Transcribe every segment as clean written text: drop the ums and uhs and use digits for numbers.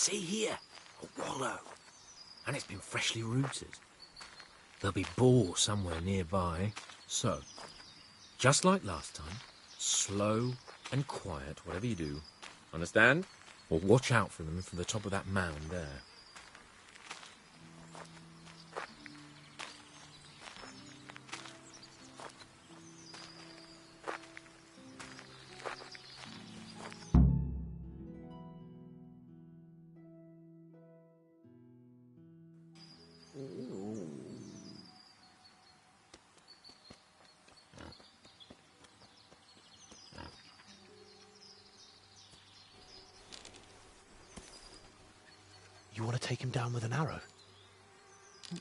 See here, a wallow. And it's been freshly rooted. There'll be boar somewhere nearby. So, just like last time, slow and quiet, whatever you do. Understand? Or watch out for them from the top of that mound there. You want to take him down with an arrow?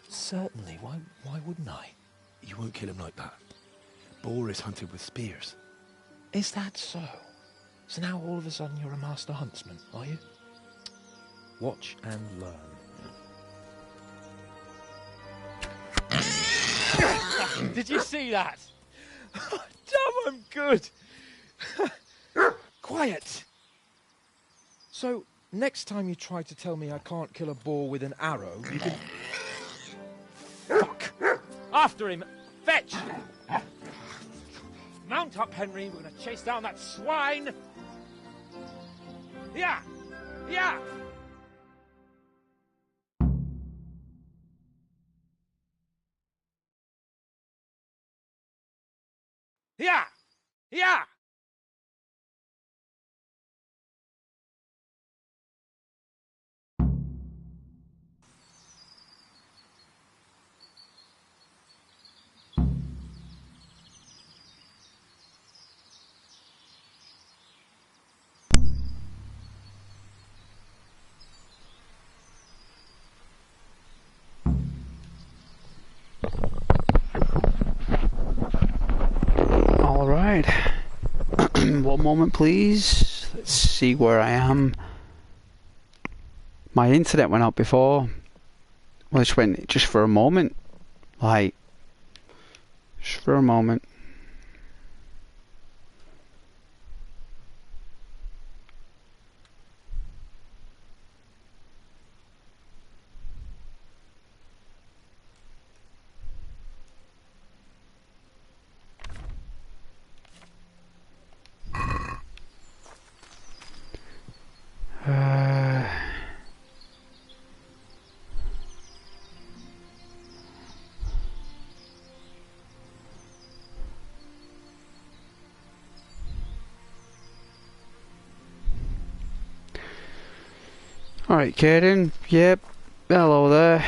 Certainly. Why wouldn't I? You won't kill him like that. Boar is hunted with spears. Is that so? So now all of a sudden you're a master huntsman, are you? Watch and learn. Did you see that? Damn, I'm good. Quiet. So, next time you try to tell me I can't kill a boar with an arrow, you can... Fuck! After him! Fetch! Mount up, Henry. We're going to chase down that swine! Yeah! Yeah! Yeah! Yeah! Alright. One moment please. Let's see where I am. My internet went out before. Well, it went just for a moment. Like, just for a moment. Alright, Kaden. Yep. Hello there.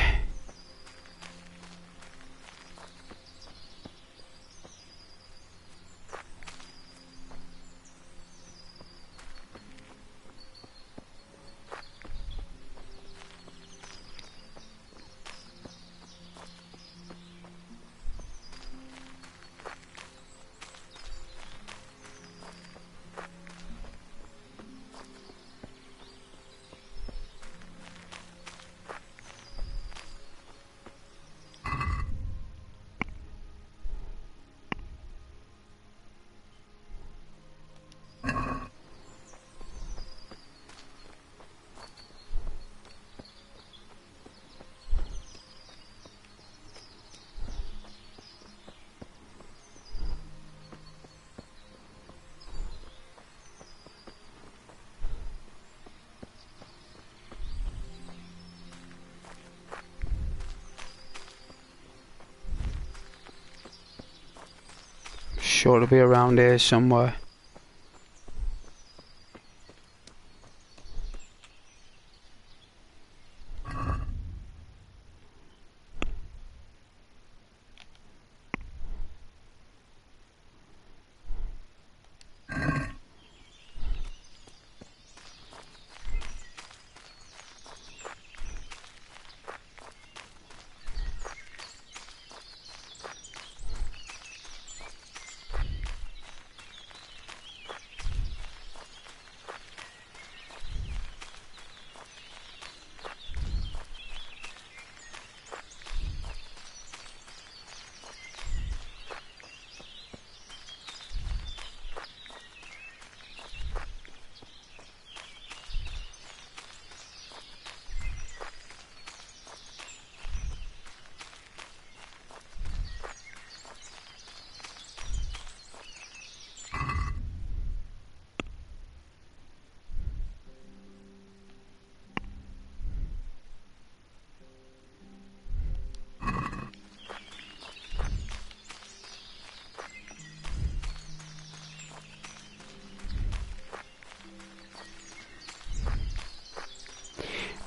Sure to be around here somewhere.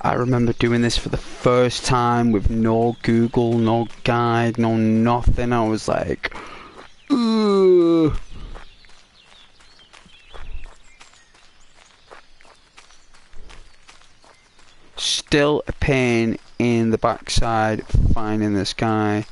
I remember doing this for the first time with no Google, no guide, no nothing. I was like, ugh. Still a pain in the backside finding this guy.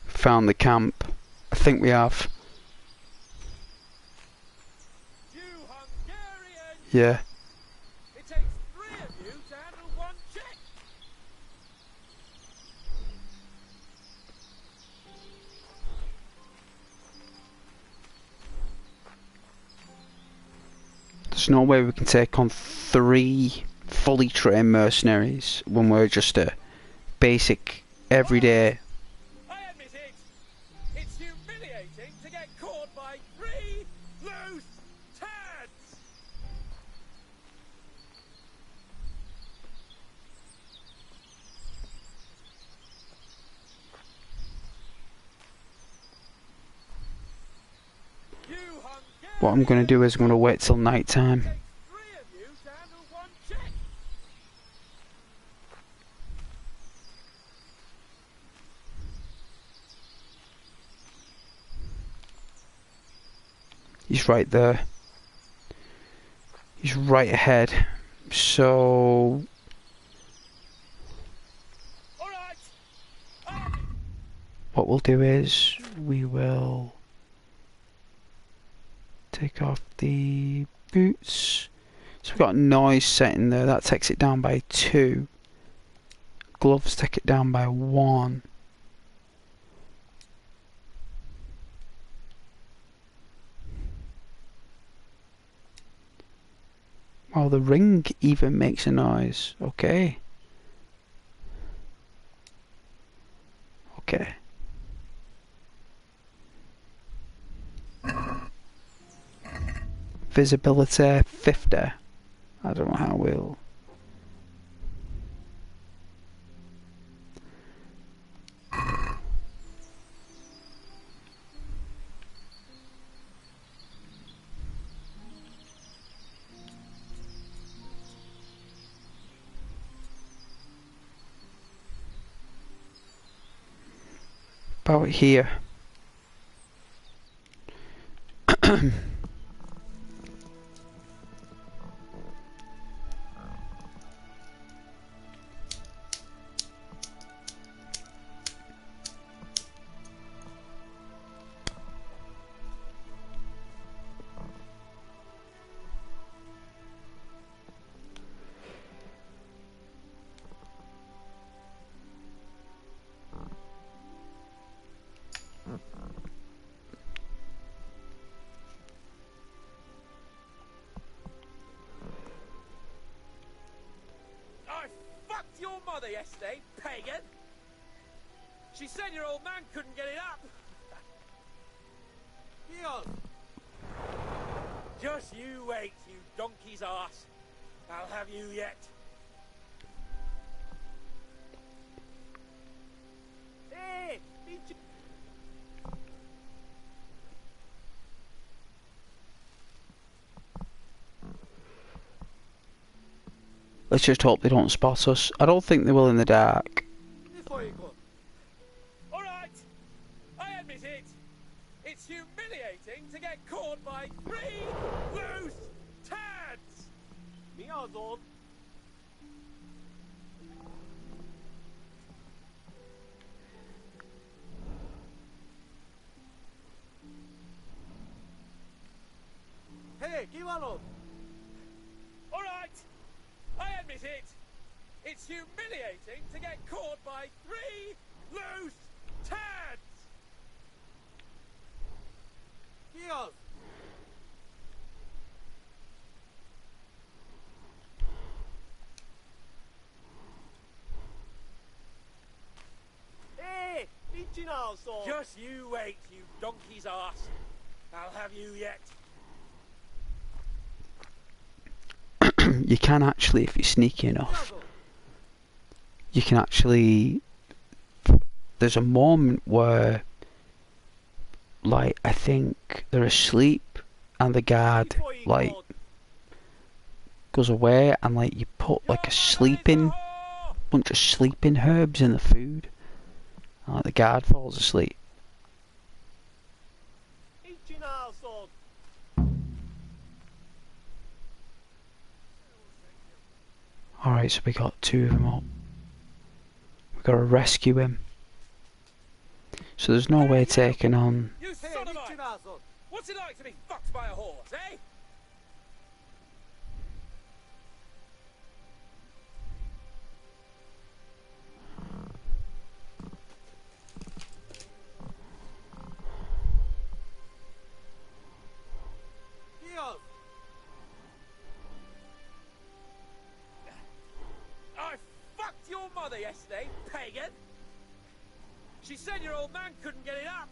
Found the camp. I think we have. You Hungarians! Yeah. It takes 3 of you to handle 1 Czech! There's no way we can take on 3 fully trained mercenaries when we're just a basic everyday. I admit it! It's humiliating to get caught by 3 loose tads! You Hungarians! What I'm going to do is I'm going to wait till night time. It takes 3 of you to handle 1 Czech! He's right there. He's right ahead. So All right! what we'll do is we will take off the boots. So we've got a noise setting there. That takes it down by 2. Gloves take it down by 1. Oh, the ring even makes a noise. Okay. Okay. Visibility 50. I don't know how we'll... About here. I fucked your mother yesterday, pagan! She said your old man couldn't get it up! Leon! Just you wait, you donkey's arse. I'll have you yet. Hey! Let's just hope they don't spot us. I don't think they will in the dark. Before you go. All right, I admit it. It's humiliating to get caught by 3 loose tads. Me also. Hey, Kivalo. All right. I admit it. It's humiliating to get caught by 3 loose Just you wait, you donkey's ass. I'll have you yet. You can actually, if you're sneaky enough, you can actually. There's a moment where, like, I think they're asleep, and the guard like goes away, and like you put like a bunch of sleeping herbs in the food, and like the guard falls asleep. Alright, so we got two of them up. We've got to rescue him. So there's no way taking on. You son of a... What's it like to be fucked by a horse, eh? I fucked your mother yesterday, pagan. She said your old man couldn't get it up.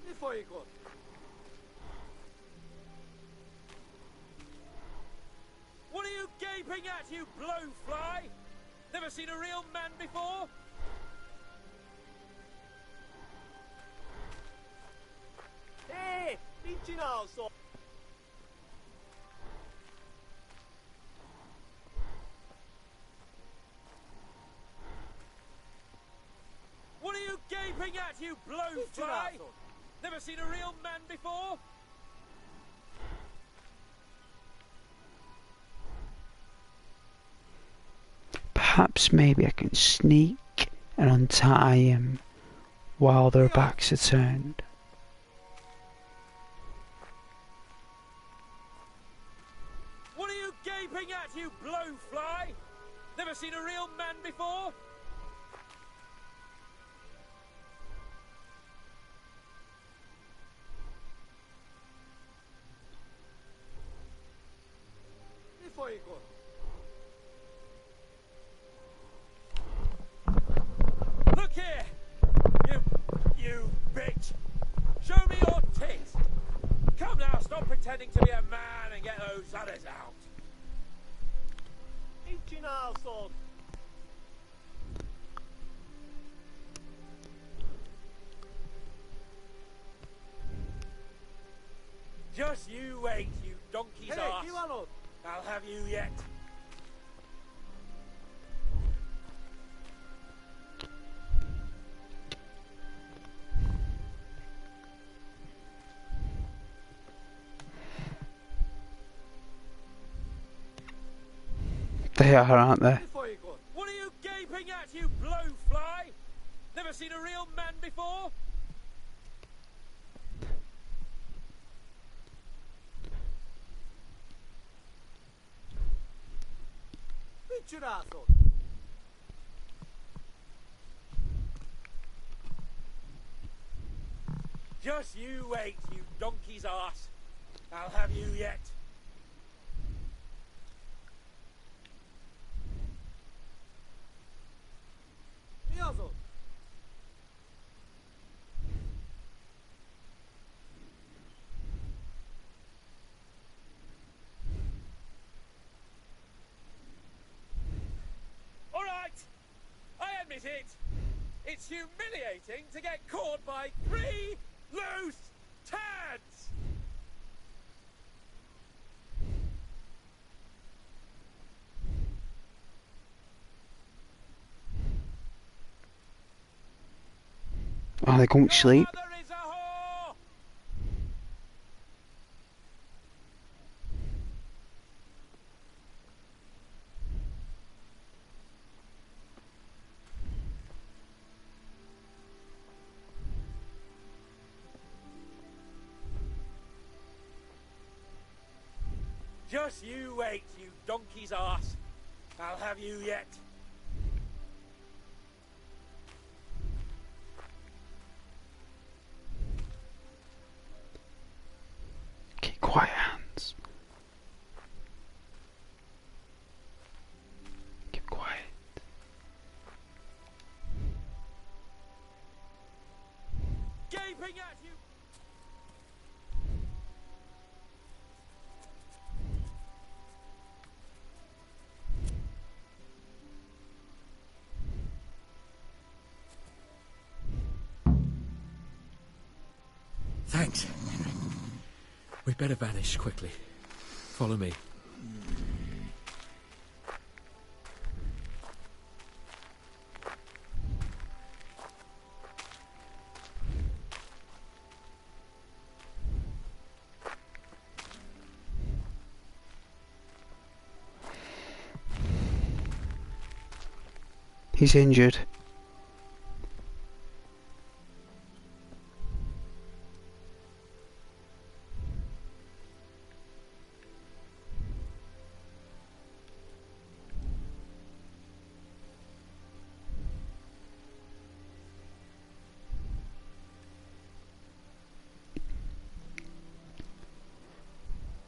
Before you go. What are you gaping at, you blowfly? Never seen a real man before? Hey, so. What are you gaping at, you blowfly? Never seen a real man before? Perhaps maybe I can sneak and untie him while their backs are turned. What are you gaping at, you blowfly? Never seen a real man before? Before you go. Look here, you bitch. Show me your tits. Come now, stop pretending to be a man and get those others out. Just you wait, you donkey's ass. I'll have you yet. They are, aren't they? What are you gaping at, you blowfly? Never seen a real man before? Just you wait, you donkey's ass. I'll have you yet. All right, I admit it. It's humiliating to get caught by 3 loose tads. Oh, they can't sleep. Your mother is a whore. Just you wait, you donkey's ass. I'll have you yet. Keep quiet, hands. Thanks. We'd better vanish quickly. Follow me. He's injured.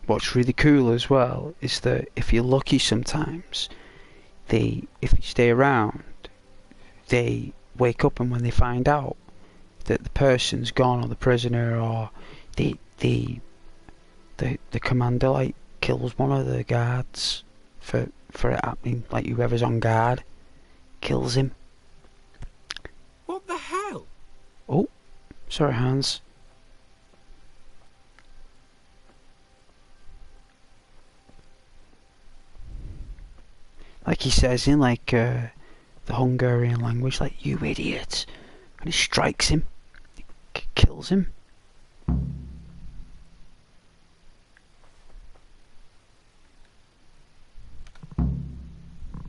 What's really cool as well is that if you're lucky sometimes, if you stay around, they wake up, and when they find out that the person's gone, or the prisoner, or the commander like kills one of the guards for it happening, like whoever's on guard kills him. What the hell? Oh, sorry, Hans. Like he says in like the Hungarian language, like, "You idiot," and he strikes him, kills him.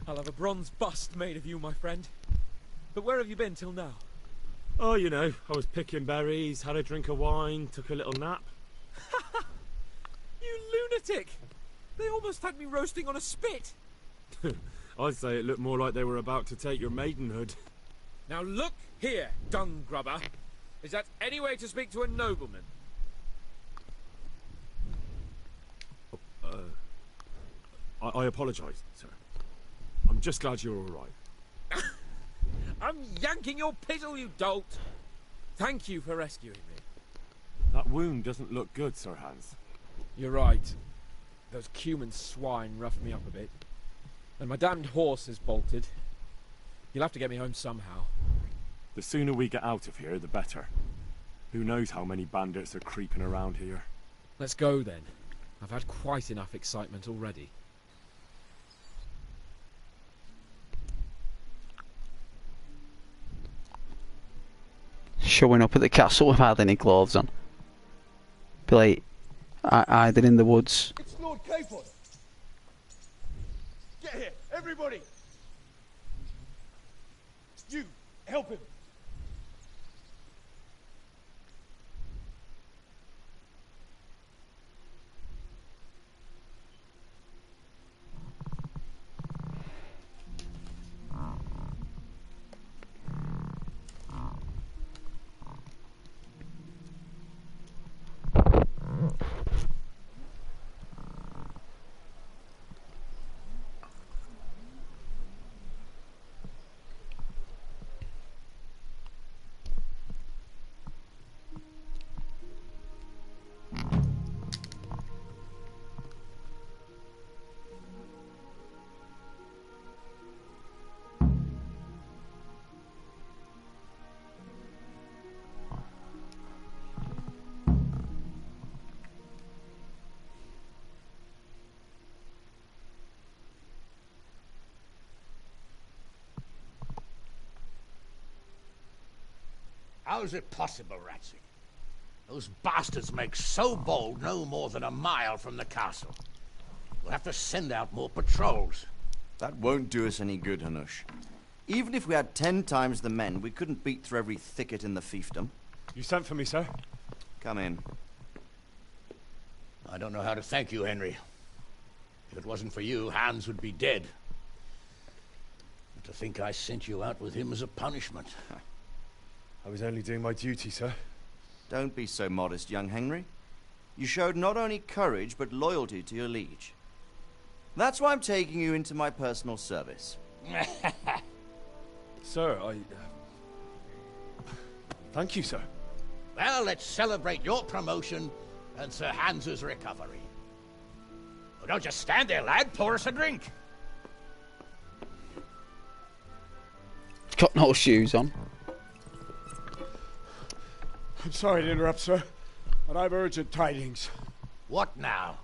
I'll have a bronze bust made of you, my friend. But where have you been till now? Oh, you know, I was picking berries, had a drink of wine, took a little nap. You lunatic! They almost had me roasting on a spit. I'd say it looked more like they were about to take your maidenhood. Now look here, dung grubber. Is that any way to speak to a nobleman? I apologise, sir. I'm just glad you're all right. I'm yanking your pizzle, you dolt! Thank you for rescuing me. That wound doesn't look good, Sir Hans. You're right. Those Cuman swine roughed me up a bit. And my damned horse is bolted. You'll have to get me home somehow. The sooner we get out of here, the better. Who knows how many bandits are creeping around here. Let's go then. I've had quite enough excitement already. Showing up at the castle without any clothes on. Be like, hiding in the woods. It's Lord Capon. Get here, everybody. You, help him. How is it possible, Ratsy? Those bastards make so bold no more than a mile from the castle. We'll have to send out more patrols. That won't do us any good, Hanush. Even if we had 10 times the men, we couldn't beat through every thicket in the fiefdom. You sent for me, sir? Come in. I don't know how to thank you, Henry. If it wasn't for you, Hans would be dead. But to think I sent you out with him as a punishment. I was only doing my duty, sir. Don't be so modest, young Henry. You showed not only courage, but loyalty to your liege. That's why I'm taking you into my personal service. Sir, thank you, sir. Well, let's celebrate your promotion and Sir Hans's recovery. Oh, don't just stand there, lad. Pour us a drink. Got no shoes on. I'm sorry to interrupt, sir. But I've urgent tidings. What now?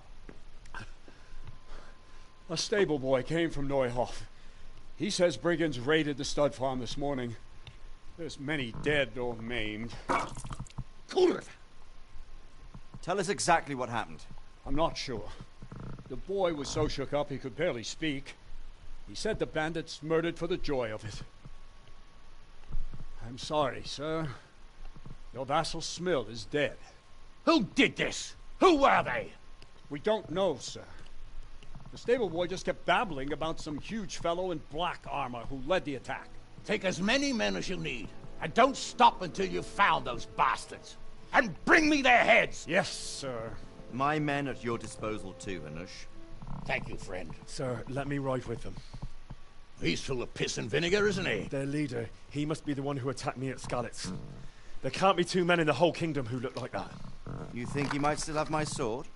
A stable boy came from Neuhof. He says brigands raided the stud farm this morning. There's many dead or maimed. Colourful! Tell us exactly what happened. I'm not sure. The boy was so shook up he could barely speak. He said the bandits murdered for the joy of it. I'm sorry, sir. Your vassal Smill is dead. Who did this? Who were they? We don't know, sir. The stable boy just kept babbling about some huge fellow in black armor who led the attack. Take as many men as you need, and don't stop until you've found those bastards. And bring me their heads! Yes, sir. My men at your disposal too, Hanush. Thank you, friend. Sir, let me ride with them. He's full of piss and vinegar, isn't he? Their leader, he must be the one who attacked me at Skalitz. There can't be two men in the whole kingdom who look like that. You think he might still have my sword?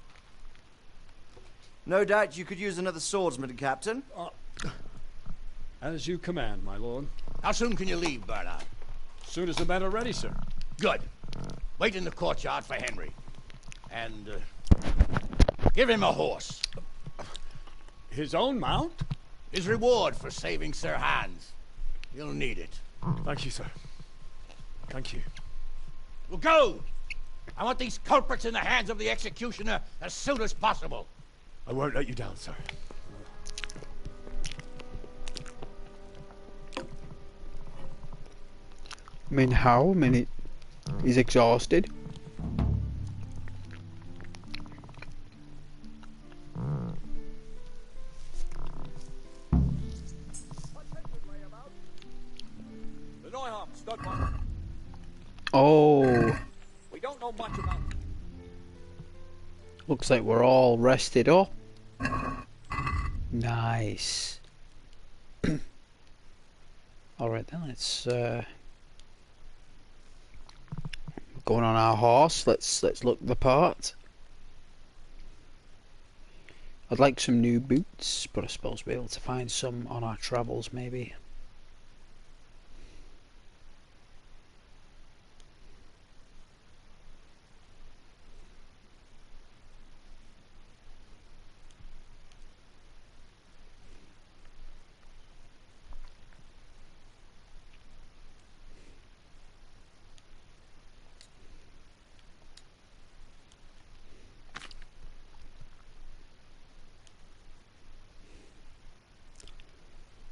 No doubt you could use another swordsman, Captain. As you command, my lord. How soon can you leave, Bernard? As soon as the men are ready, sir. Good. Wait in the courtyard for Henry. And, give him a horse. His own mount? His reward for saving Sir Hans. You'll need it. Thank you, sir. Thank you. Well, go! I want these culprits in the hands of the executioner as soon as possible. I won't let you down, sir. I mean, how? I mean, he's exhausted. The Neuhof stud farm. Oh, We don't know much about. looks like we're all rested up. Nice. Alright then, let's going on our horse. Let's look the part. I'd like some new boots, but I suppose we'll be able to find some on our travels maybe.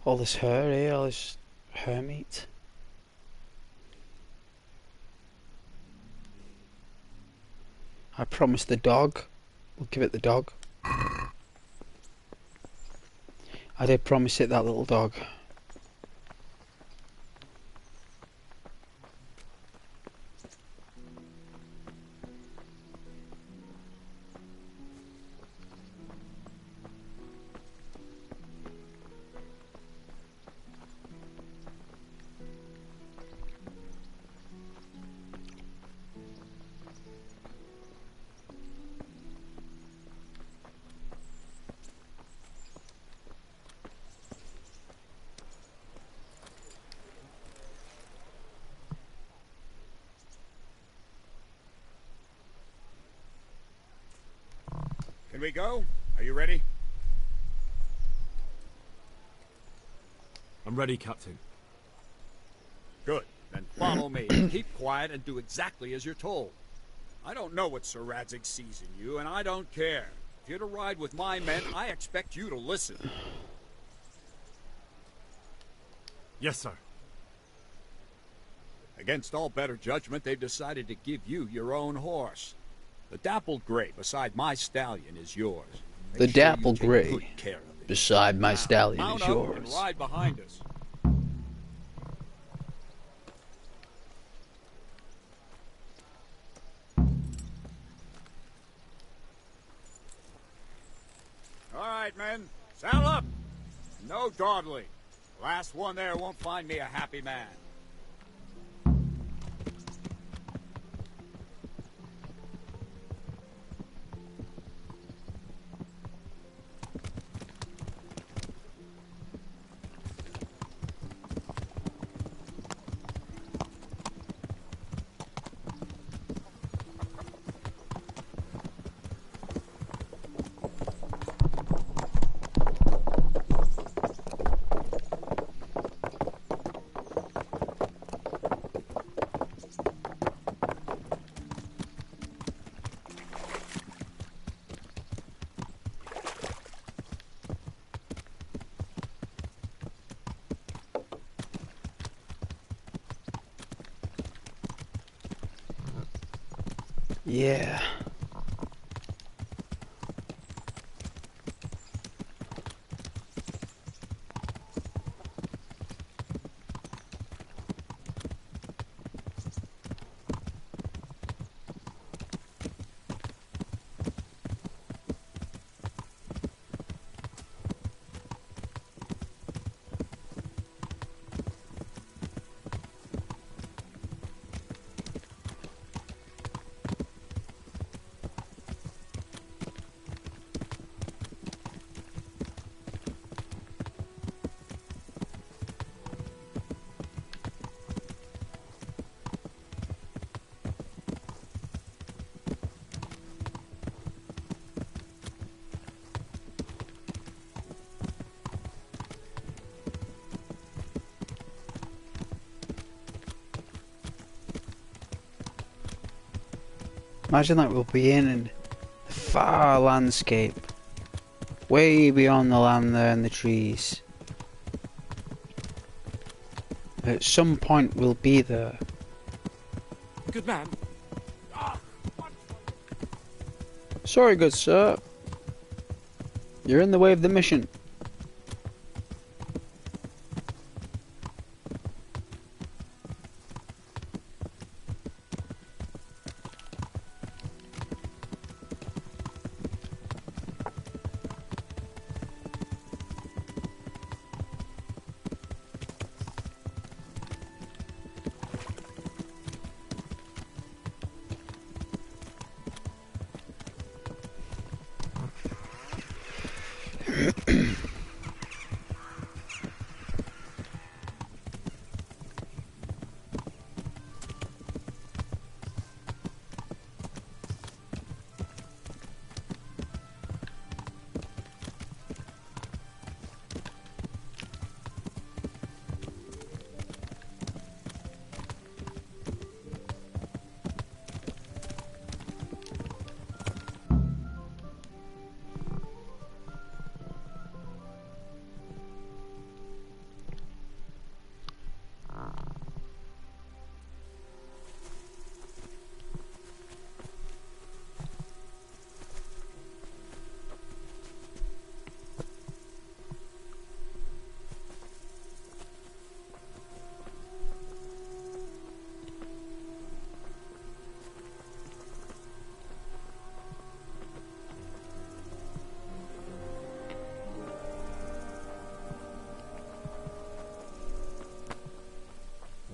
All this hair here, all this hair meat. I promised the dog. We'll give it the dog. I did promise it that little dog. Can we go? Are you ready? I'm ready, Captain. Good. Then follow me. Keep quiet and do exactly as you're told. I don't know what Sir Radzig sees in you, and I don't care. If you're to ride with my men, I expect you to listen. Yes, sir. Against all better judgment, they've decided to give you your own horse. The dappled gray beside my stallion is yours. Make The sure you dappled take gray good care of it. beside my Now, stallion mount is up yours. and ride behind us. All right, men, saddle up. No dawdling. Last one there won't find me a happy man. Yeah. Imagine that we'll be in the far landscape, way beyond the land there and the trees. At some point we'll be there. Good man. Sorry, good sir. You're in the way of the mission.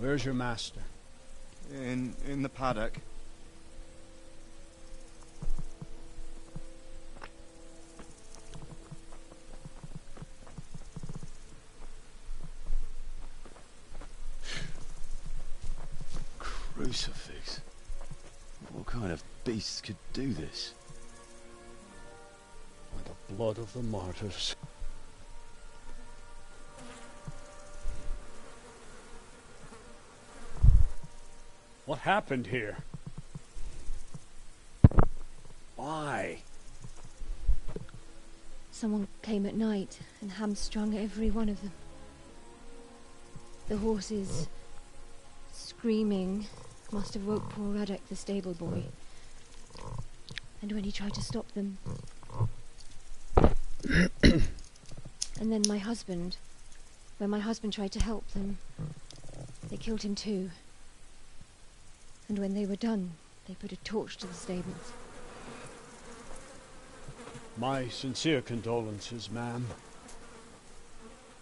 Where's your master? In the paddock. Crucifix. What kind of beasts could do this? By the blood of the martyrs. What happened here? Why? Someone came at night and hamstrung every one of them. The horses, screaming, must have woke poor Radek, the stable boy. And when he tried to stop them... and then my husband... When my husband tried to help them, they killed him too. And when they were done, they put a torch to the stables. My sincere condolences, ma'am.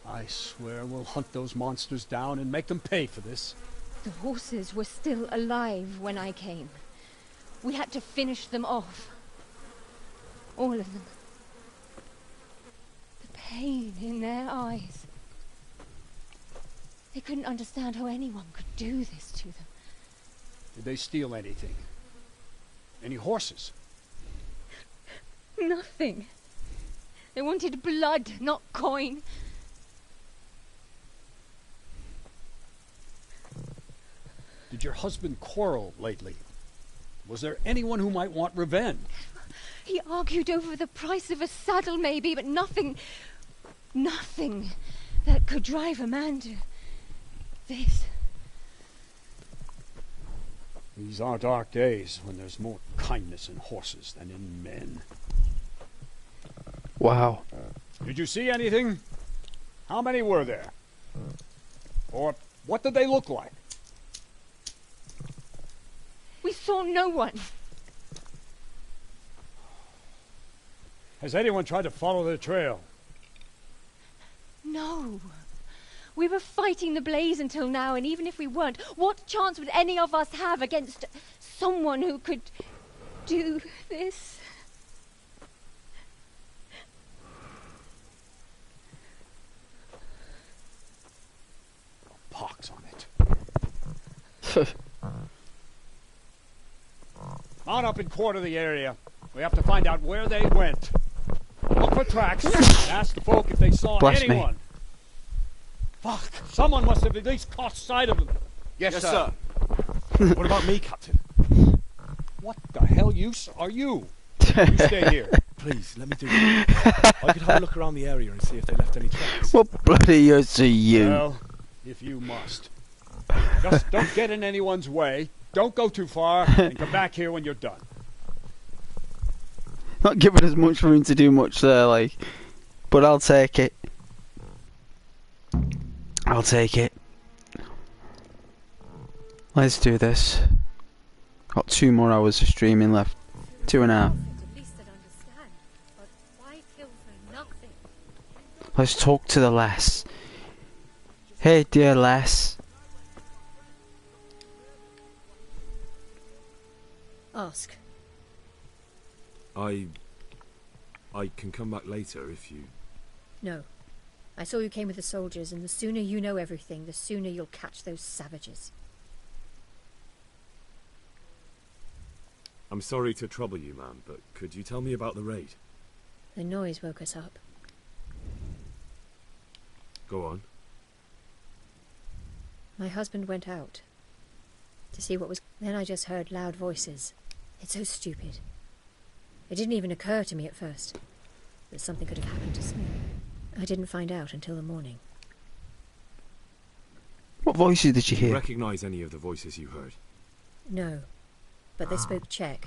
I swear we'll hunt those monsters down and make them pay for this. The horses were still alive when I came. We had to finish them off. All of them. The pain in their eyes. They couldn't understand how anyone could do this to them. Did they steal anything? Any horses? Nothing. They wanted blood, not coin. Did your husband quarrel lately? Was there anyone who might want revenge? He argued over the price of a saddle, maybe, but nothing that could drive a man to this. These are dark days when there's more kindness in horses than in men. Wow. Did you see anything? How many were there? Or what did they look like? We saw no one. Has anyone tried to follow the trail? No. We were fighting the blaze until now, and even if we weren't, what chance would any of us have against someone who could do this? Pox on it. Mount up and quarter the area. We have to find out where they went. Look for tracks. Ask the folk if they saw Bless me. anyone. Fuck! Someone must have at least caught sight of them. Yes, sir. What about me, Captain? What the hell use are you? You stay here. Please, let me do it. I could have a look around the area and see if they left any tracks. What bloody use are you? Well, if you must. Just don't get in anyone's way. Don't go too far, and come back here when you're done. Not giving us much room to do much there, like. But I'll take it. I'll take it. Let's do this. Got 2 more hours of streaming left. 2.5. At least I'd understand. But why kill for nothing? Let's talk to the lass. Hey, dear lass. Ask. I can come back later if you... No. I saw you came with the soldiers, and the sooner you know everything, the sooner you'll catch those savages. I'm sorry to trouble you, ma'am, but could you tell me about the raid? The noise woke us up. Go on. My husband went out to see what was... Then I just heard loud voices. It's so stupid. It didn't even occur to me at first that something could have happened to Smith. I didn't find out until the morning. What voices did you Do you hear? recognise any of the voices you heard? No, but they spoke Czech.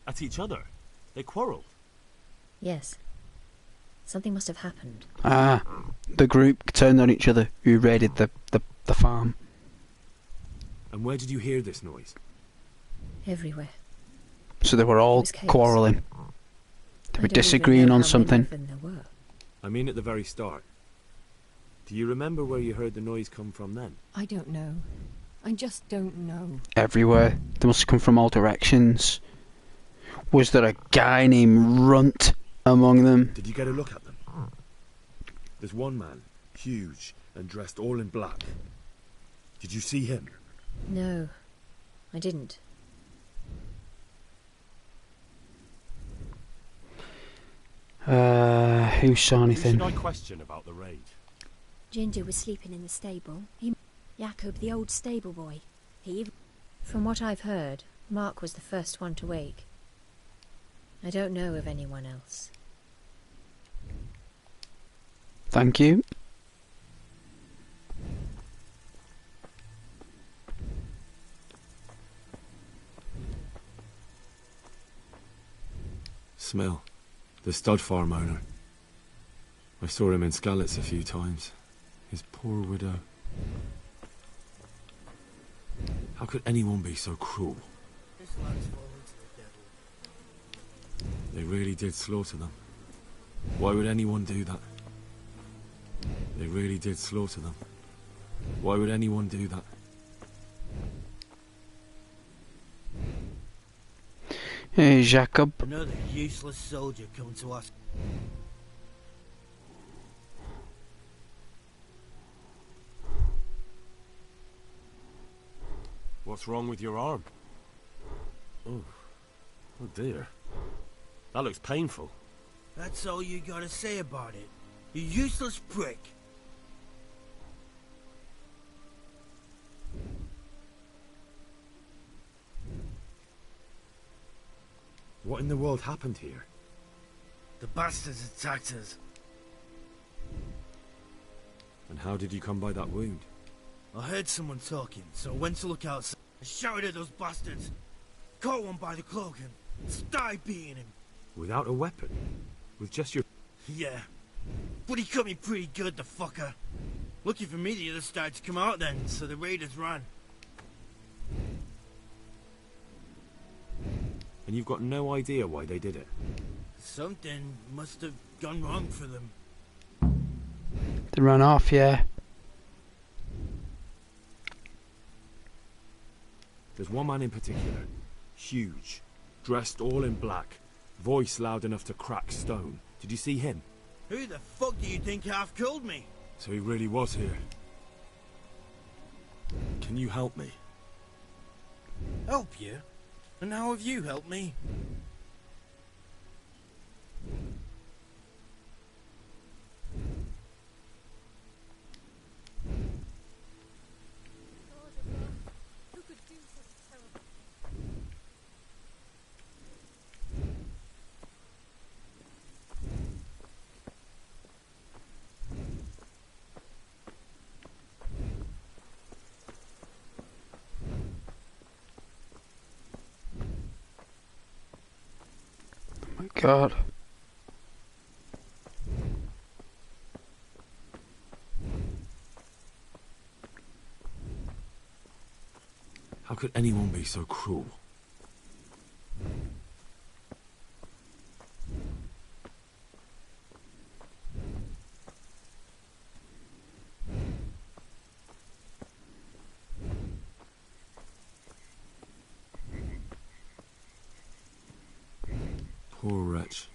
At each other? They quarrelled? Yes. Something must have happened. Ah, the group turned on each other who raided the farm. And where did you hear this noise? Everywhere. So they were all was chaos. quarrelling. They I were don't even disagreeing know on how many something. of them there were. I mean at the very start. Do you remember where you heard the noise come from then? I don't know. I just don't know. Everywhere. They must have come from all directions. Was there a guy named Runt among them? Did you get a look at them? There's one man, huge and dressed all in black. Did you see him? No, I didn't. Who saw Who anything? should I question about the raid? Ginger was sleeping in the stable. Jacob, the old stable boy. From what I've heard, Mark was the first one to wake. I don't know of anyone else. Thank you. Smell. The stud farm owner. I saw him in Skalitz a few times. His poor widow. How could anyone be so cruel? This land's fallen to the devil. They really did slaughter them. Why would anyone do that? They really did slaughter them. Why would anyone do that? Hey, Jacob. Another useless soldier coming to us. What's wrong with your arm? Oh dear. That looks painful. That's all you gotta say about it. You useless prick. What in the world happened here? The bastards attacked us. And how did you come by that wound? I heard someone talking, so I went to look outside. I shouted at those bastards. Caught one by the cloak and started beating him. Without a weapon? With just your... Yeah. But he cut me pretty good, the fucker. Lucky for me, the others started to come out then, so the raiders ran. And you've got no idea why they did it? Something must have gone wrong for them. They ran off, yeah. There's one man in particular. Huge. Dressed all in black. Voice loud enough to crack stone. Did you see him? Who the fuck do you think half killed me? So he really was here. Can you help me? Help you? And how have you helped me? God. How could anyone be so cruel? Poor wretch.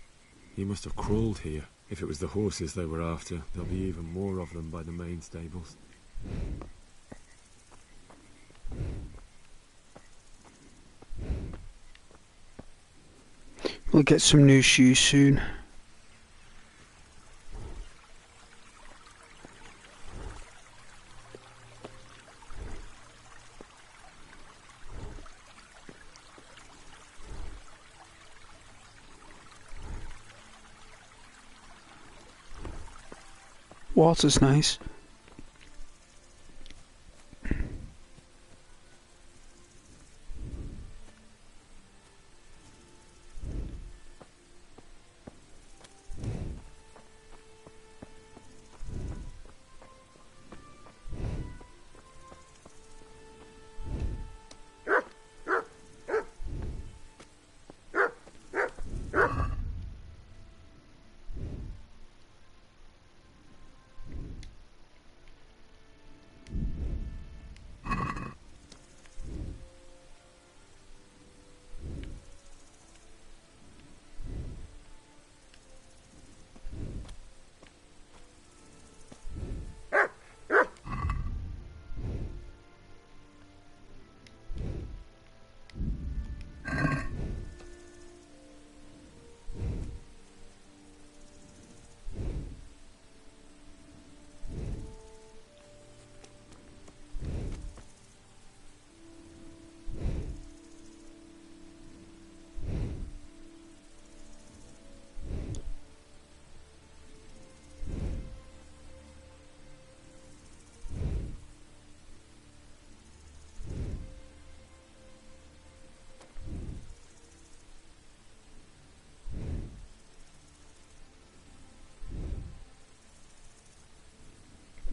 He must have crawled here. If it was the horses they were after, there'll be even more of them by the main stables. We'll get some new shoes soon. Water's nice.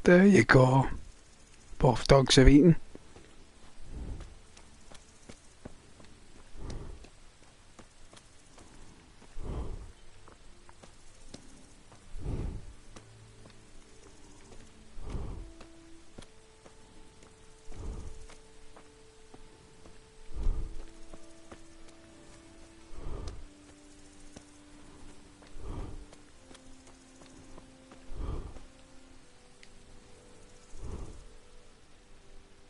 There you go. Both dogs have eaten.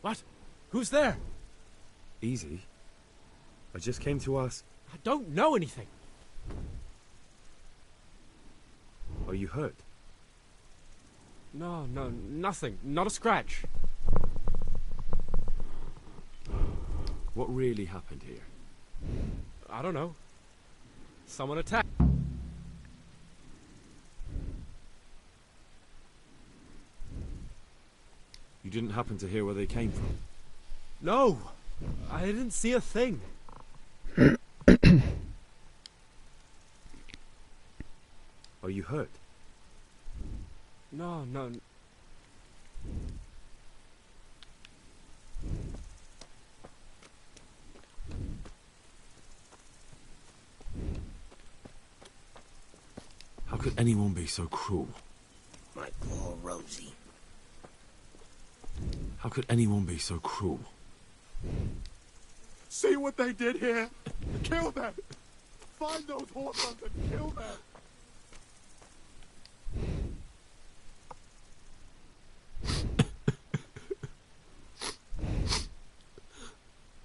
What? Who's there? Easy. I just came to ask... I don't know anything. Are you hurt? No, nothing. Not a scratch. What really happened here? I don't know. Someone attacked. You didn't happen to hear where they came from? No! I didn't see a thing. Are you hurt? No. How could anyone be so cruel? My poor Rosie. How could anyone be so cruel? See what they did here? Kill them! Find those horses and kill them!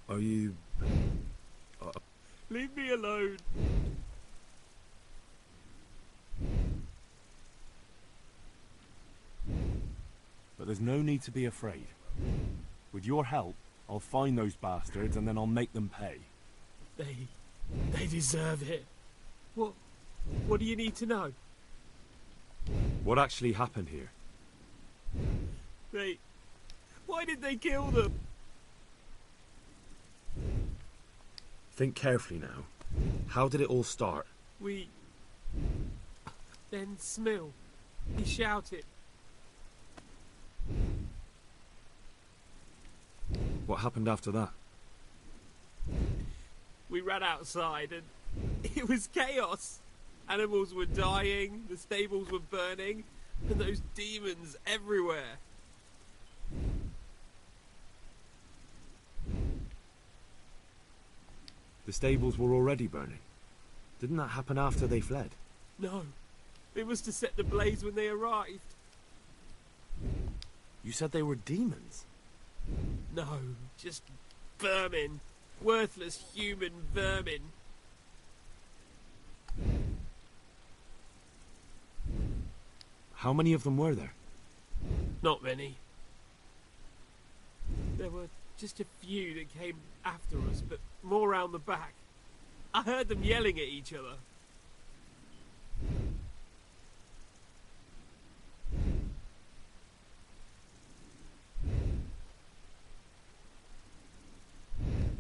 Are you... Leave me alone. But there's no need to be afraid. With your help, I'll find those bastards and then I'll make them pay. They deserve it. What do you need to know? What actually happened here? Why did they kill them? Think carefully now. How did it all start? Then Smill. He shouted. What happened after that? We ran outside and it was chaos. Animals were dying, the stables were burning, and those demons everywhere. The stables were already burning. Didn't that happen after they fled? No, it was to set the blaze when they arrived. You said they were demons? No, just vermin. Worthless human vermin. How many of them were there? Not many. There were just a few that came after us, but more round the back. I heard them yelling at each other.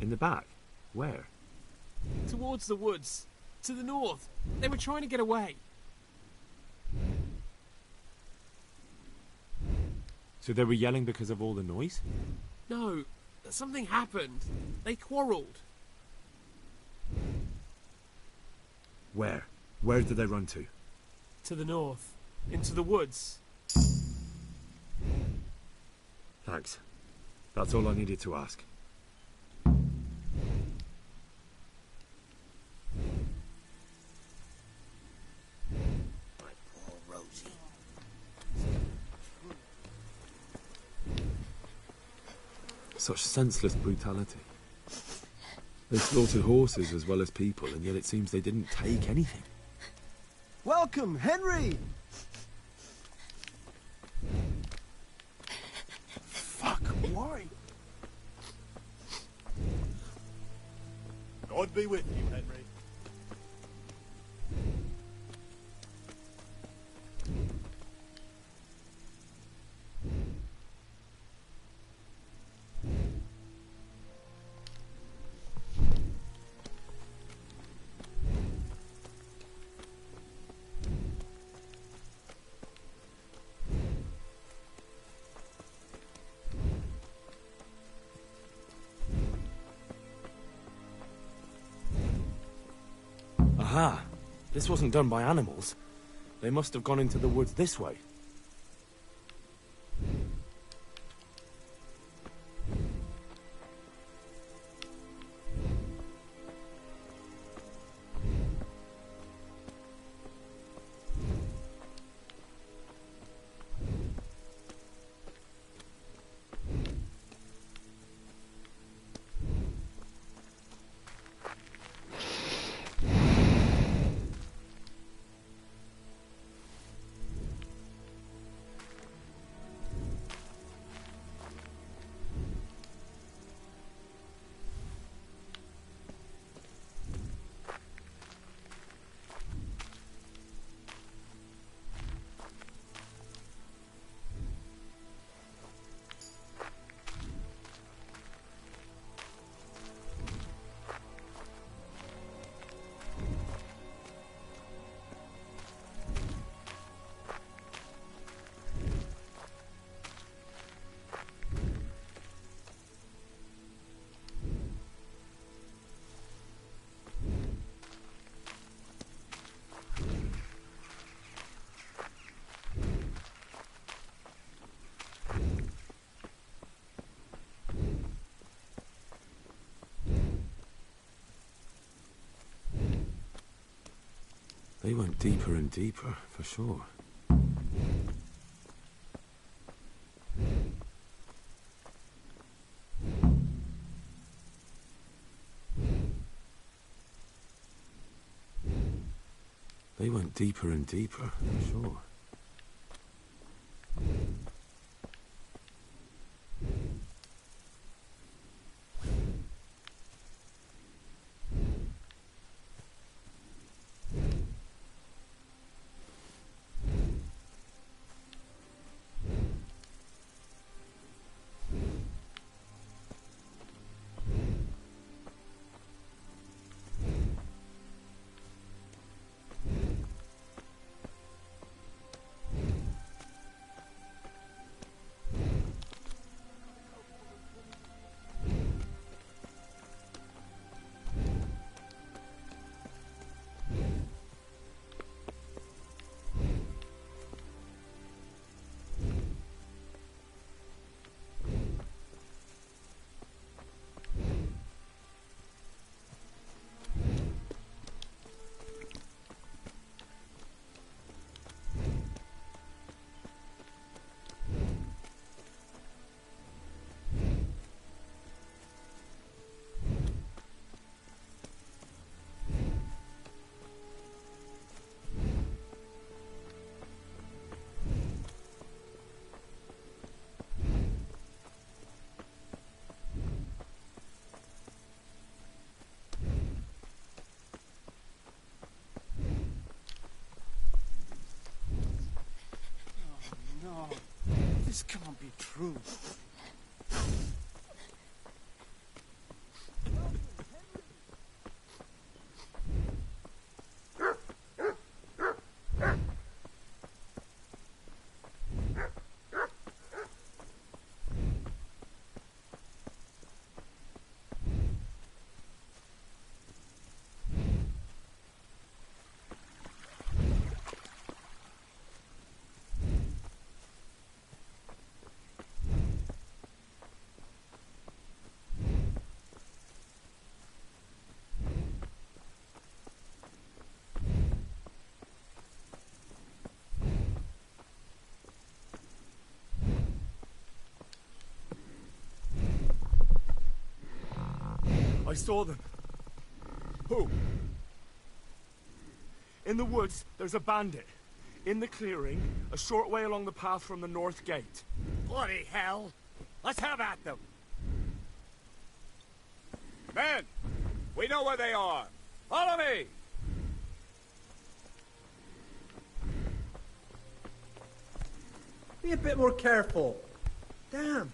In the back? Where? Towards the woods. To the north. They were trying to get away. So they were yelling because of all the noise? No, something happened. They quarrelled. Where? Where did they run to? To the north. Into the woods. Thanks. That's all I needed to ask. My poor Rosie. Such senseless brutality. They slaughtered horses as well as people, and yet it seems they didn't take anything. Welcome, Henry! Fuck, why? God be with you, Henry. Aha! This wasn't done by animals. They must have gone into the woods this way. They went deeper and deeper, for sure. They went deeper and deeper, for sure. No, this can't be true. I saw them. Who? In the woods, there's a bandit. In the clearing, a short way along the path from the north gate. Bloody hell! Let's have at them! Men! We know where they are! Follow me! Be a bit more careful. Damn.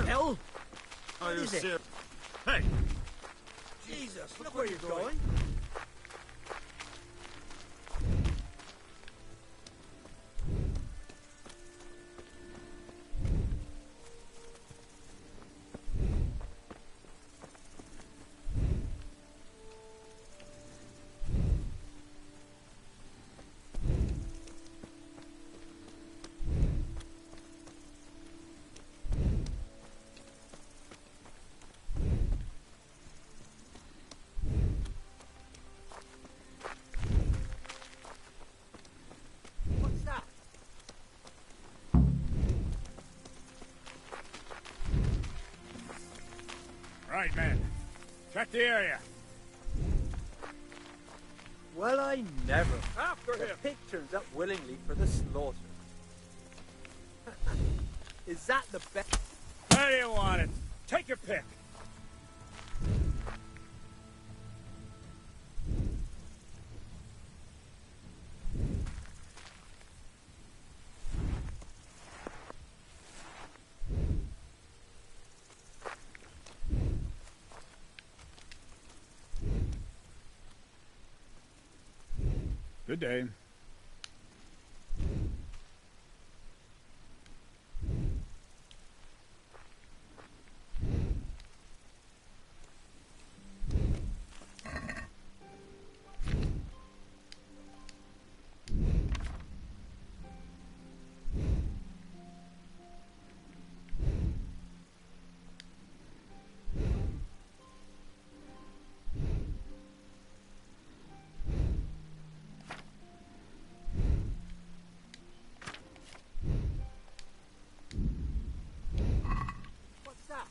Hell? Are you is it? serious? Hey! Jesus, look where you're going. What's that? Right, men. Check the area. Well, I never. After The him! pig turns up willingly for the slaughter. Is that the best? Where do you want it? Take your pick. Good day. What's that?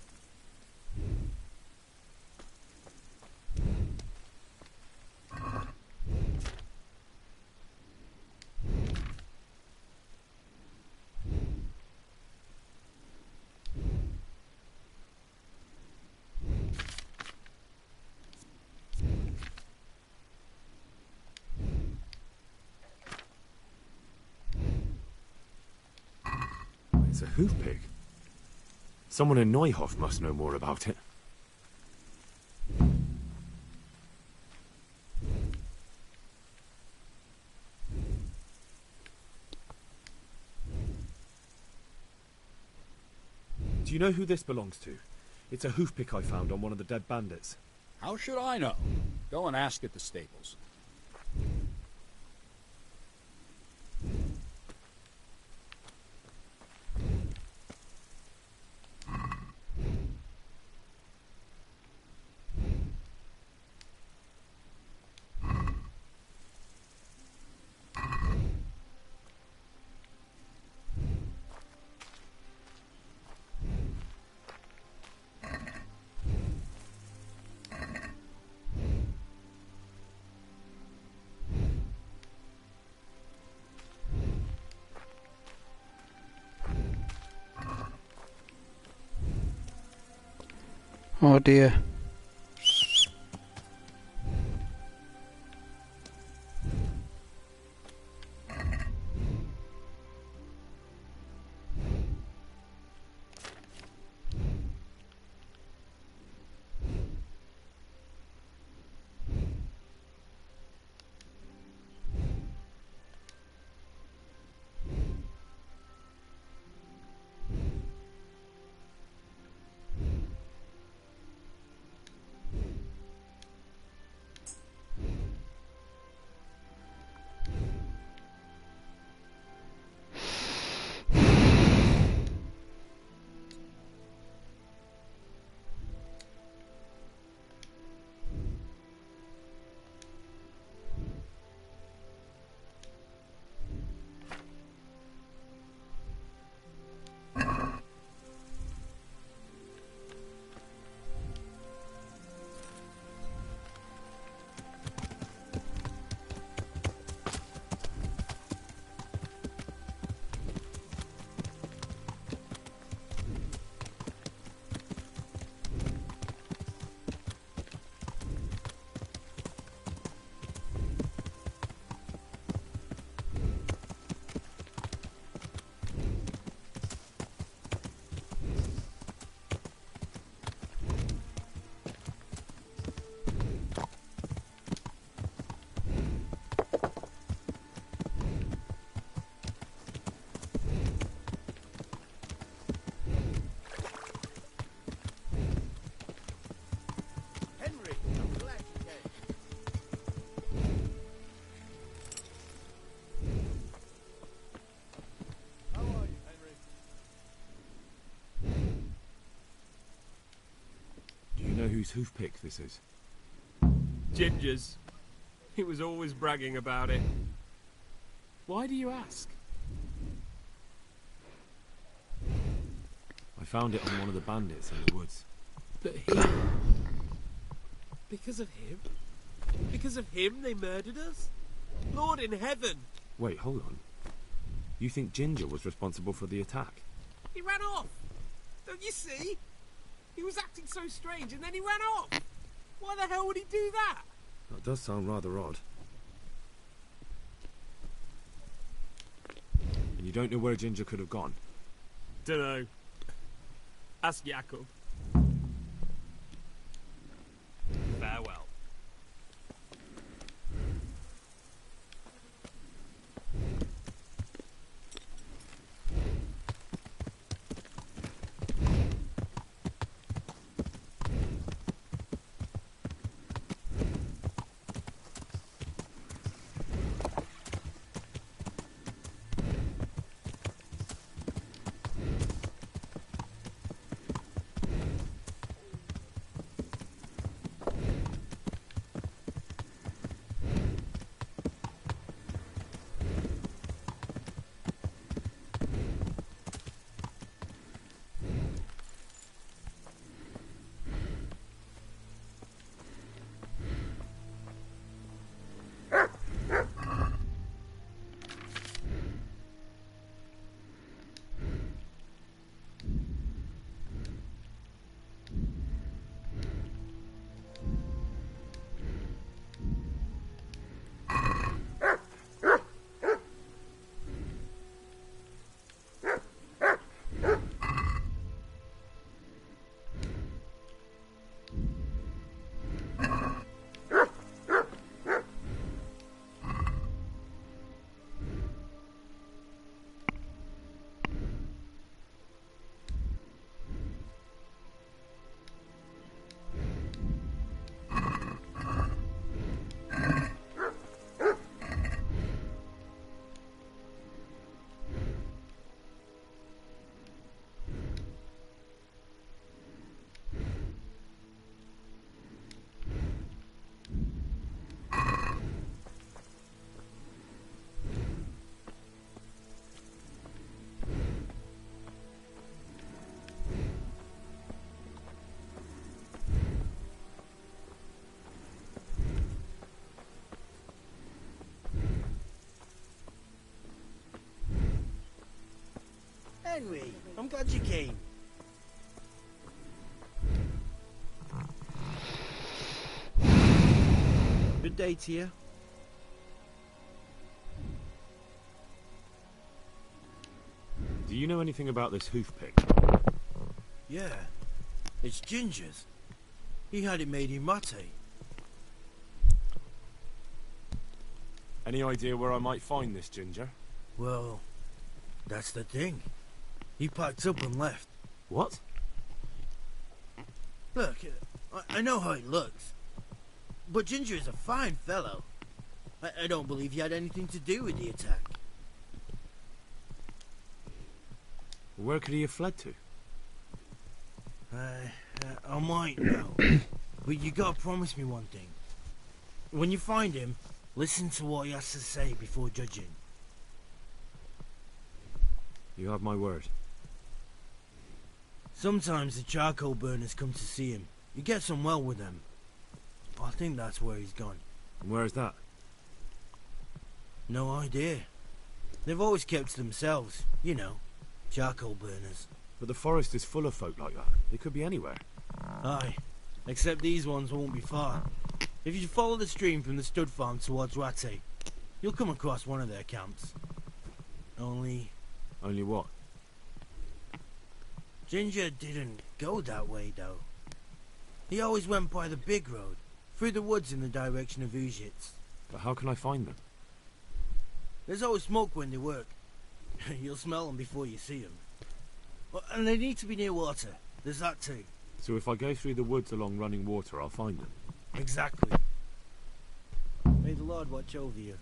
It's a hoof pick. Someone in Neuhoff must know more about it. Do you know who this belongs to? It's a hoof pick I found on one of the dead bandits. How should I know? Go and ask at the stables. Oh dear. Whose hoof pick this is? Ginger's. He was always bragging about it. Why do you ask? I found it on one of the bandits in the woods. But because of him? Because of him they murdered us? Lord in heaven! Wait, hold on. You think Ginger was responsible for the attack? He ran off! Don't you see? He was acting so strange and then he ran off! Why the hell would he do that? That does sound rather odd. And you don't know where Ginger could have gone? Dunno. Ask Jakob. Farewell. Glad you came. Good day to you. Do you know anything about this hoof pick? Yeah, it's Ginger's. He had it made in Mate. Any idea where I might find this Ginger? Well, that's the thing. He packed up and left. What? Look, I know how he looks. But Ginger is a fine fellow. I don't believe he had anything to do with the attack. Where could he have fled to? I might know. But you gotta promise me one thing. When you find him, listen to what he has to say before judging. You have my word. Sometimes the charcoal burners come to see him. He gets on well with them. I think that's where he's gone. And where is that? No idea. They've always kept to themselves, you know, charcoal burners. But the forest is full of folk like that. They could be anywhere. Aye, except these ones won't be far. If you follow the stream from the stud farm towards Rate, you'll come across one of their camps. Only what? Ginger didn't go that way, though. He always went by the big road, through the woods in the direction of Uzhitz. But how can I find them? There's always smoke when they work. You'll smell them before you see them. And they need to be near water. There's that too. So if I go through the woods along running water, I'll find them? Exactly. May the Lord watch over you.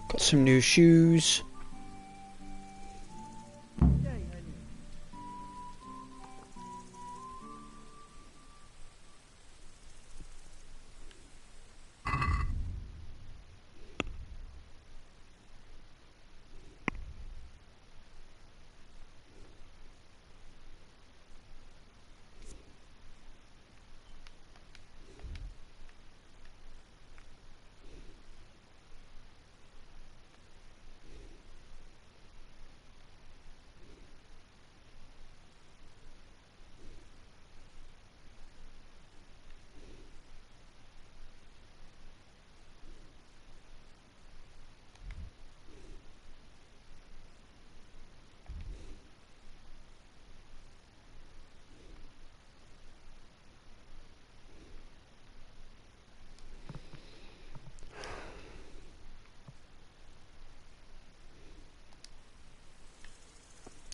Got some new shoes.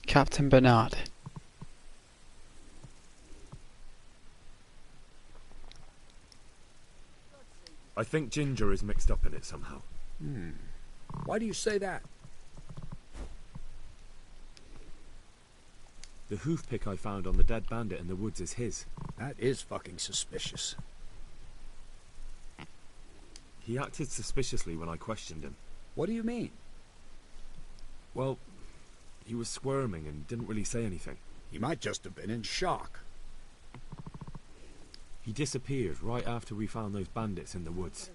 Captain Bernard. I think Ginger is mixed up in it somehow. Why do you say that? The hoof pick I found on the dead bandit in the woods is his. That is fucking suspicious. He acted suspiciously when I questioned him. What do you mean? Well, he was squirming and didn't really say anything. He might just have been in shock. He disappeared right after we found those bandits in the woods.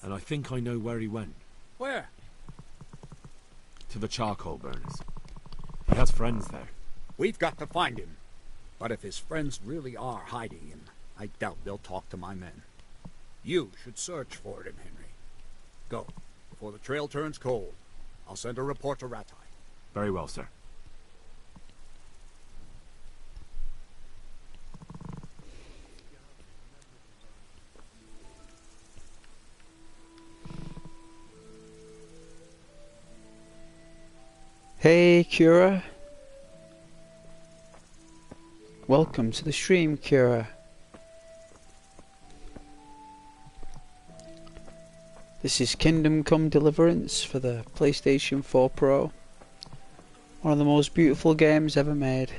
And I think I know where he went. Where? To the charcoal burners. He has friends there. We've got to find him. But if his friends really are hiding him, I doubt they'll talk to my men. You should search for him, Henry. Go, before the trail turns cold. I'll send a report to Ratai. Very well, sir. Hey, Kira. Welcome to the stream, Kira. This is Kingdom Come Deliverance for the PlayStation 4 Pro. One of the most beautiful games ever made.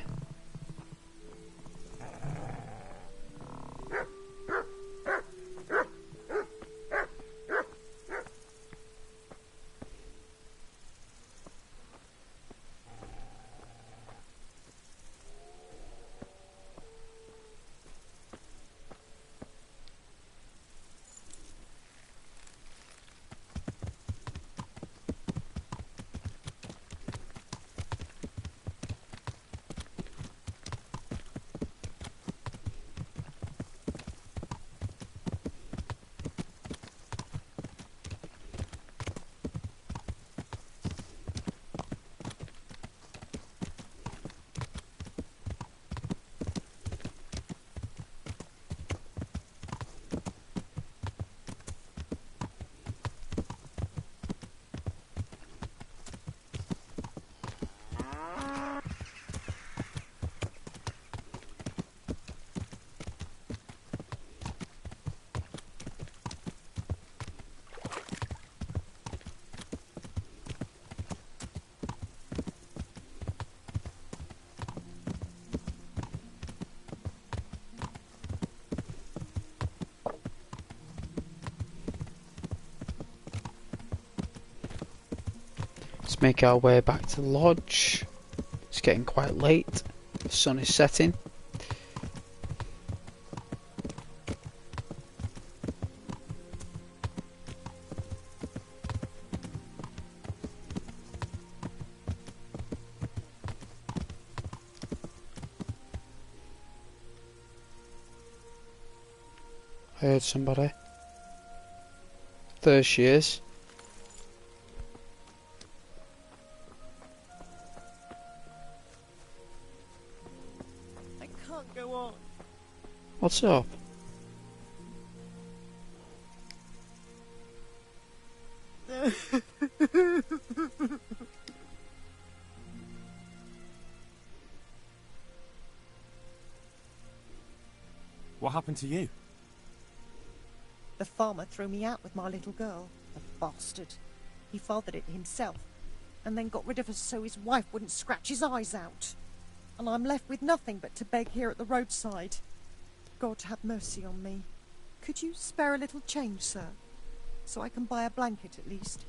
Let's make our way back to the lodge. It's getting quite late. The sun is setting. I heard somebody. There she is. I can't go on. What's up? What happened to you? The farmer threw me out with my little girl. The bastard. He fathered it himself, and then got rid of us so his wife wouldn't scratch his eyes out. And I'm left with nothing but to beg here at the roadside. God have mercy on me. Could you spare a little change, sir? So I can buy a blanket at least.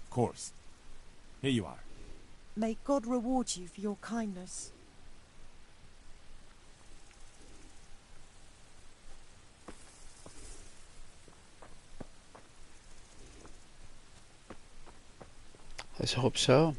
Of course. Here you are. May God reward you for your kindness. Let's hope so.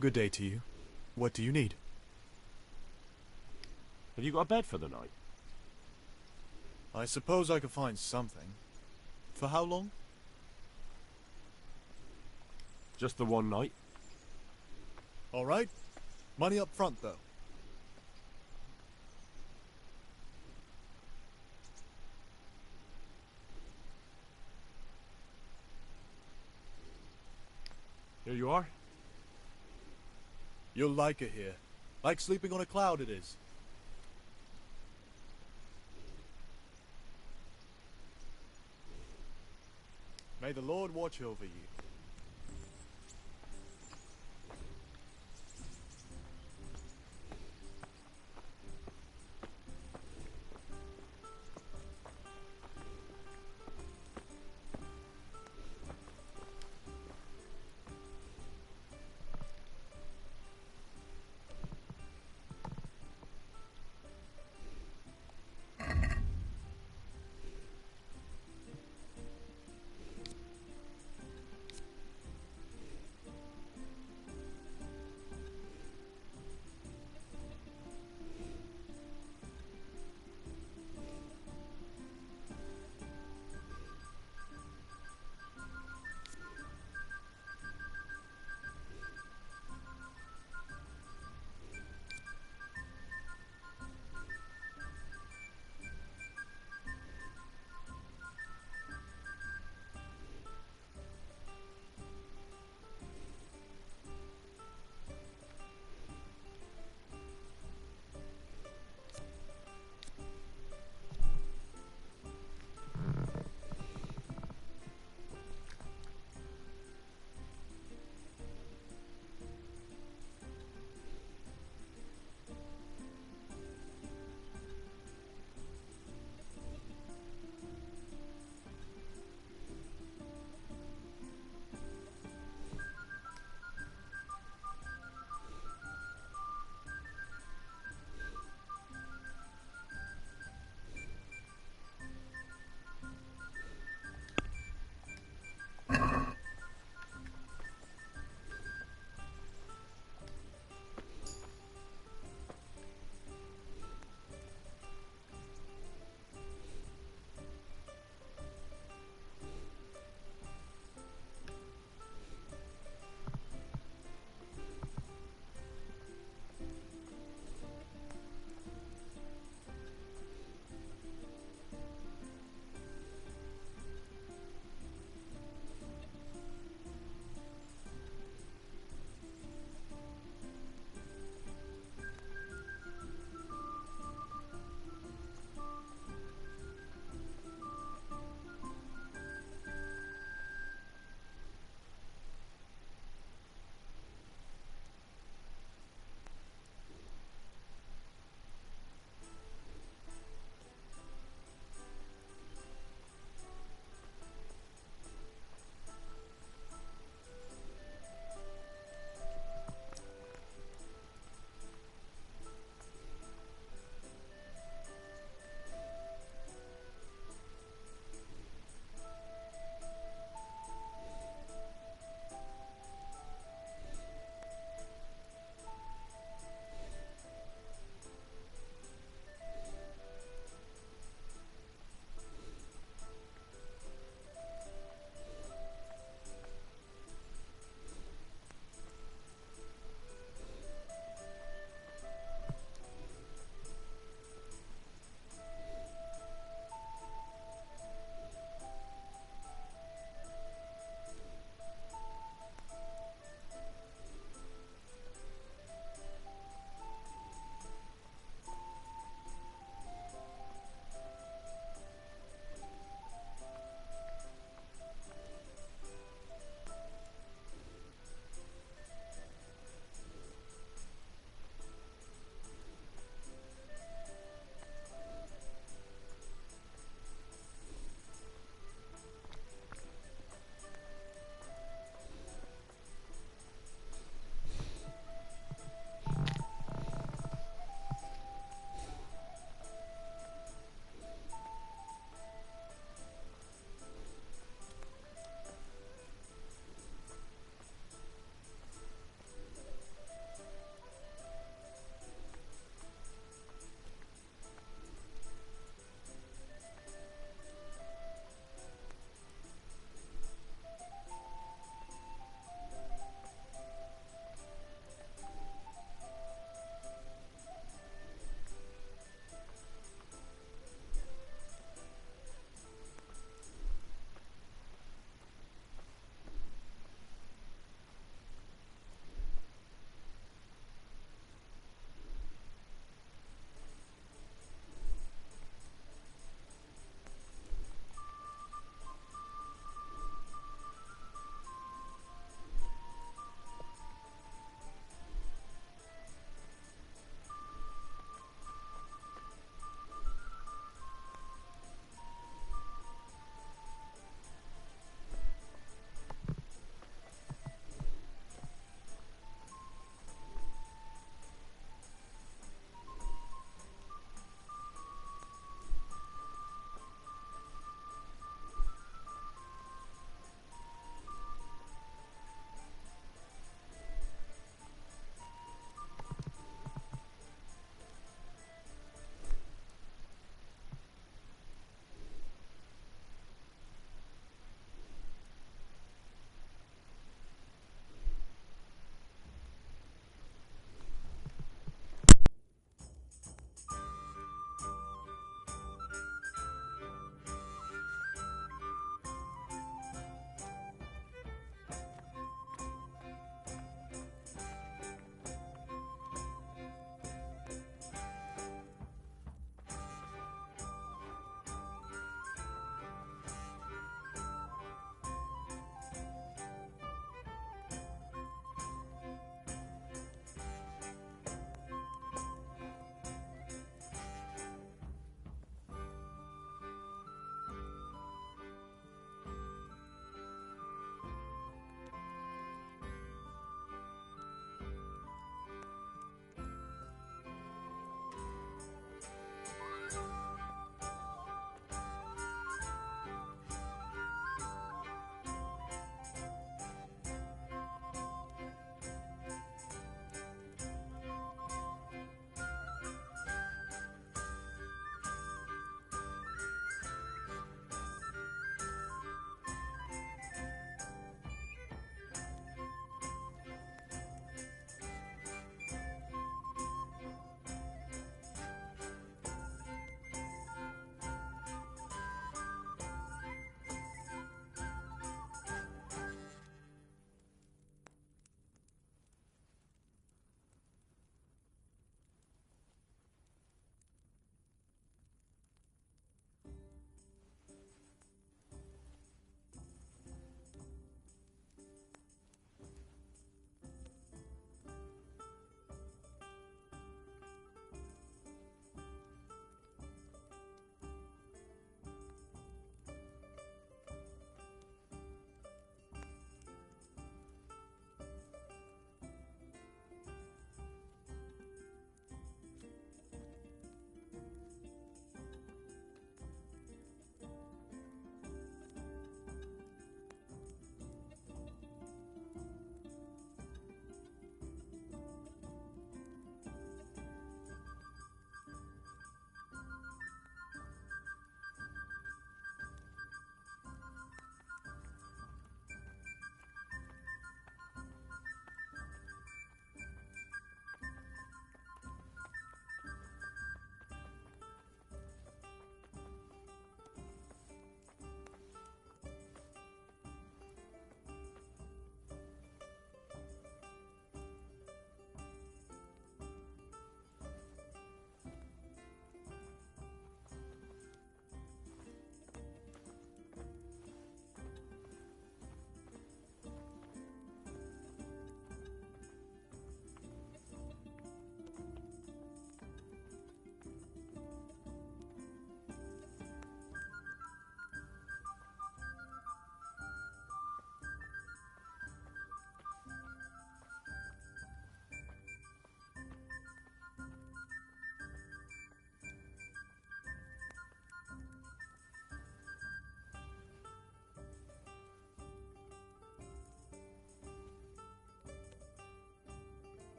Good day to you. What do you need? Have you got a bed for the night? I suppose I could find something. For how long? Just the one night? All right. Money up front, though. Here you are. You'll like it here. Like sleeping on a cloud it is. May the Lord watch over you.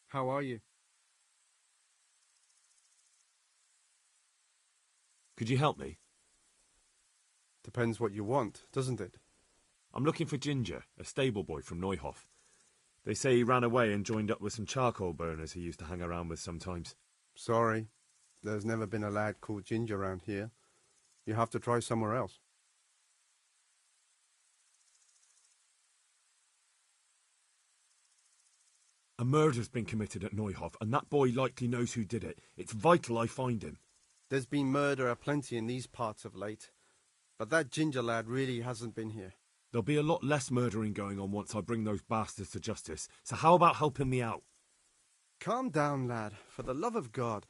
How are you? Could you help me? Depends what you want, doesn't it? I'm looking for Ginger, a stable boy from Neuhof. They say he ran away and joined up with some charcoal burners he used to hang around with sometimes. Sorry, there's never been a lad called Ginger around here. You have to try somewhere else. A murder's been committed at Neuhof, and that boy likely knows who did it. It's vital I find him. There's been murder aplenty in these parts of late, but that Ginger lad really hasn't been here. There'll be a lot less murdering going on once I bring those bastards to justice, so how about helping me out? Calm down, lad, for the love of God.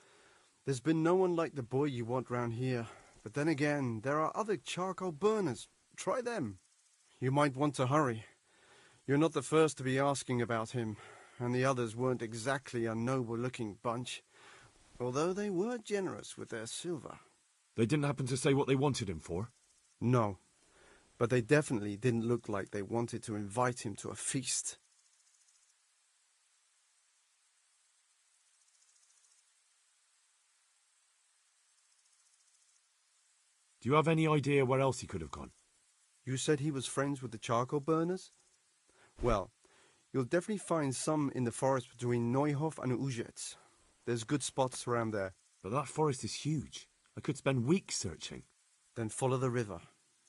There's been no one like the boy you want round here. But then again, there are other charcoal burners. Try them. You might want to hurry. You're not the first to be asking about him, and the others weren't exactly a noble-looking bunch, although they were generous with their silver. They didn't happen to say what they wanted him for? No, but they definitely didn't look like they wanted to invite him to a feast. Do you have any idea where else he could have gone? You said he was friends with the charcoal burners? Well, you'll definitely find some in the forest between Neuhof and Ujetz. There's good spots around there. But that forest is huge. I could spend weeks searching. Then follow the river.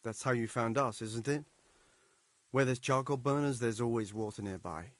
That's how you found us, isn't it? Where there's charcoal burners, there's always water nearby.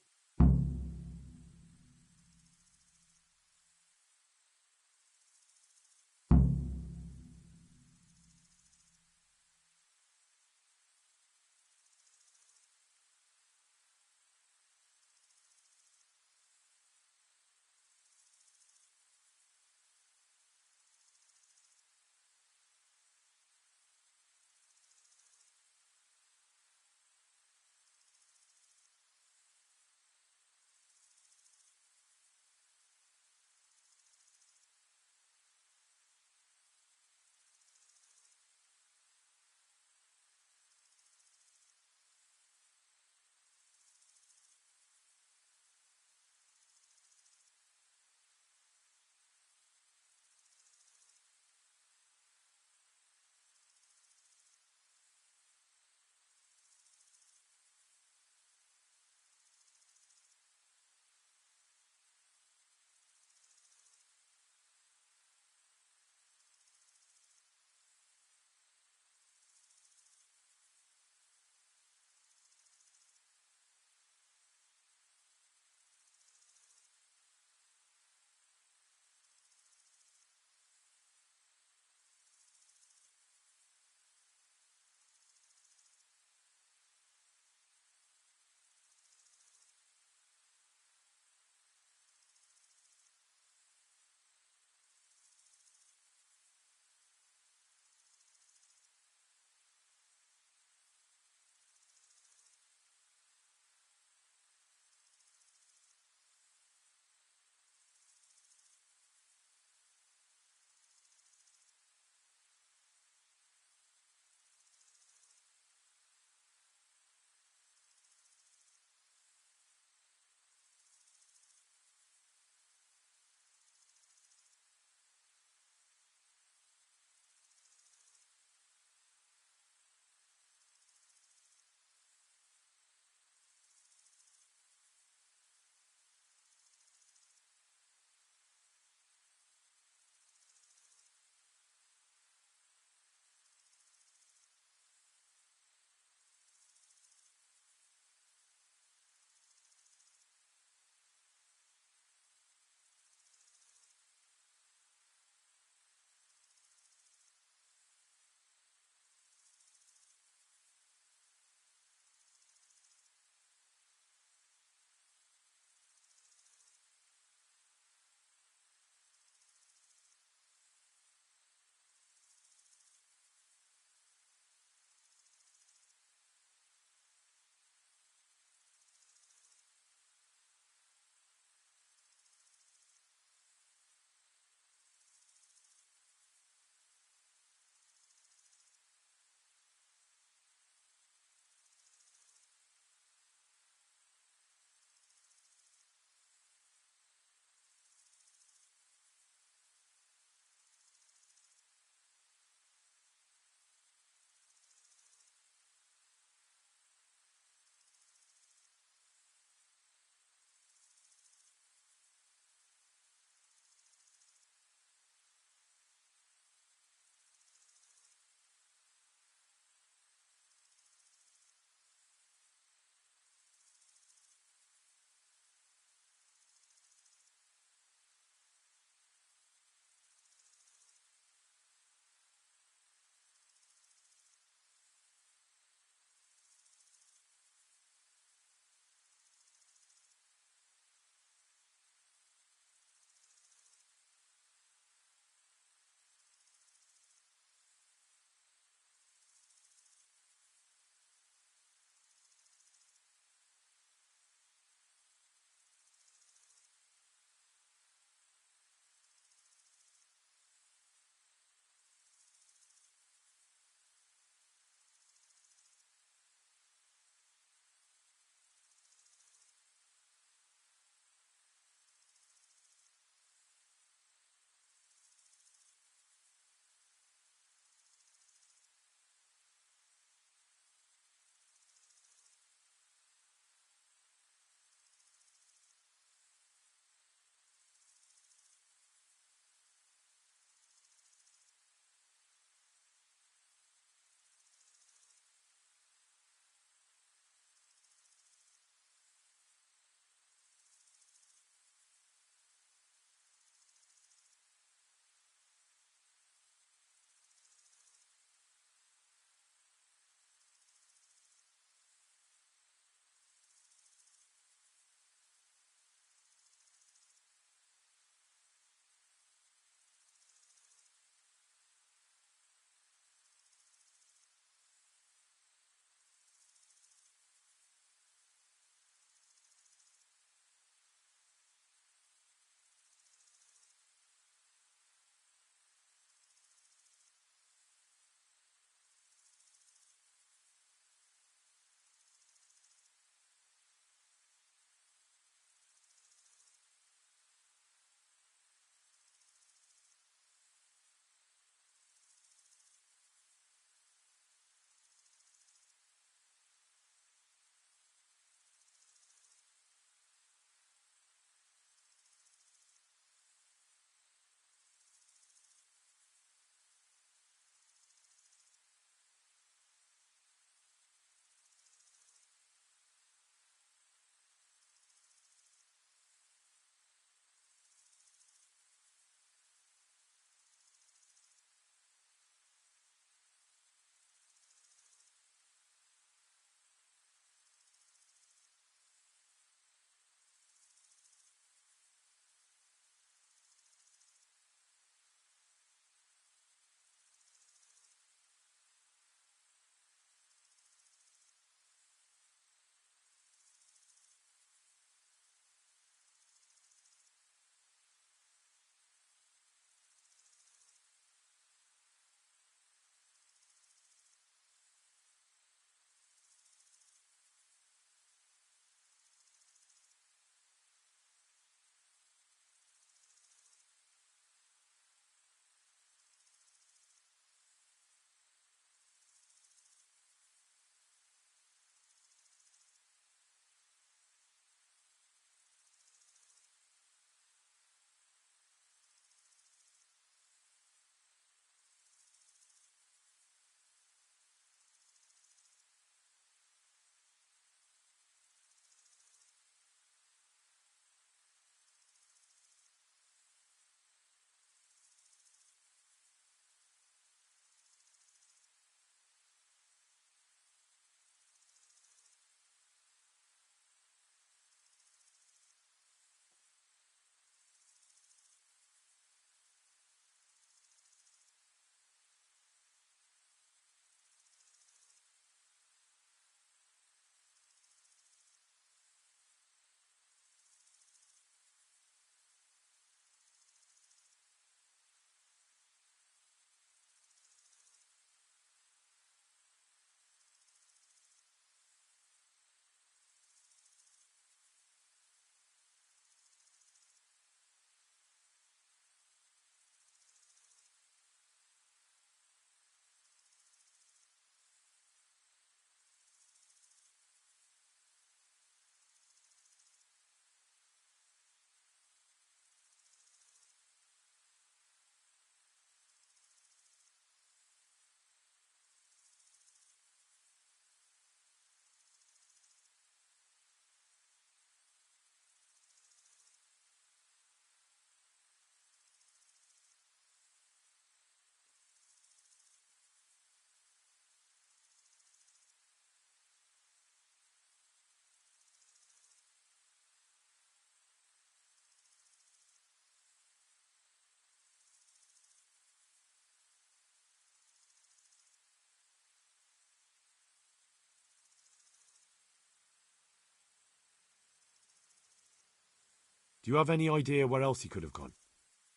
Do you have any idea where else he could have gone?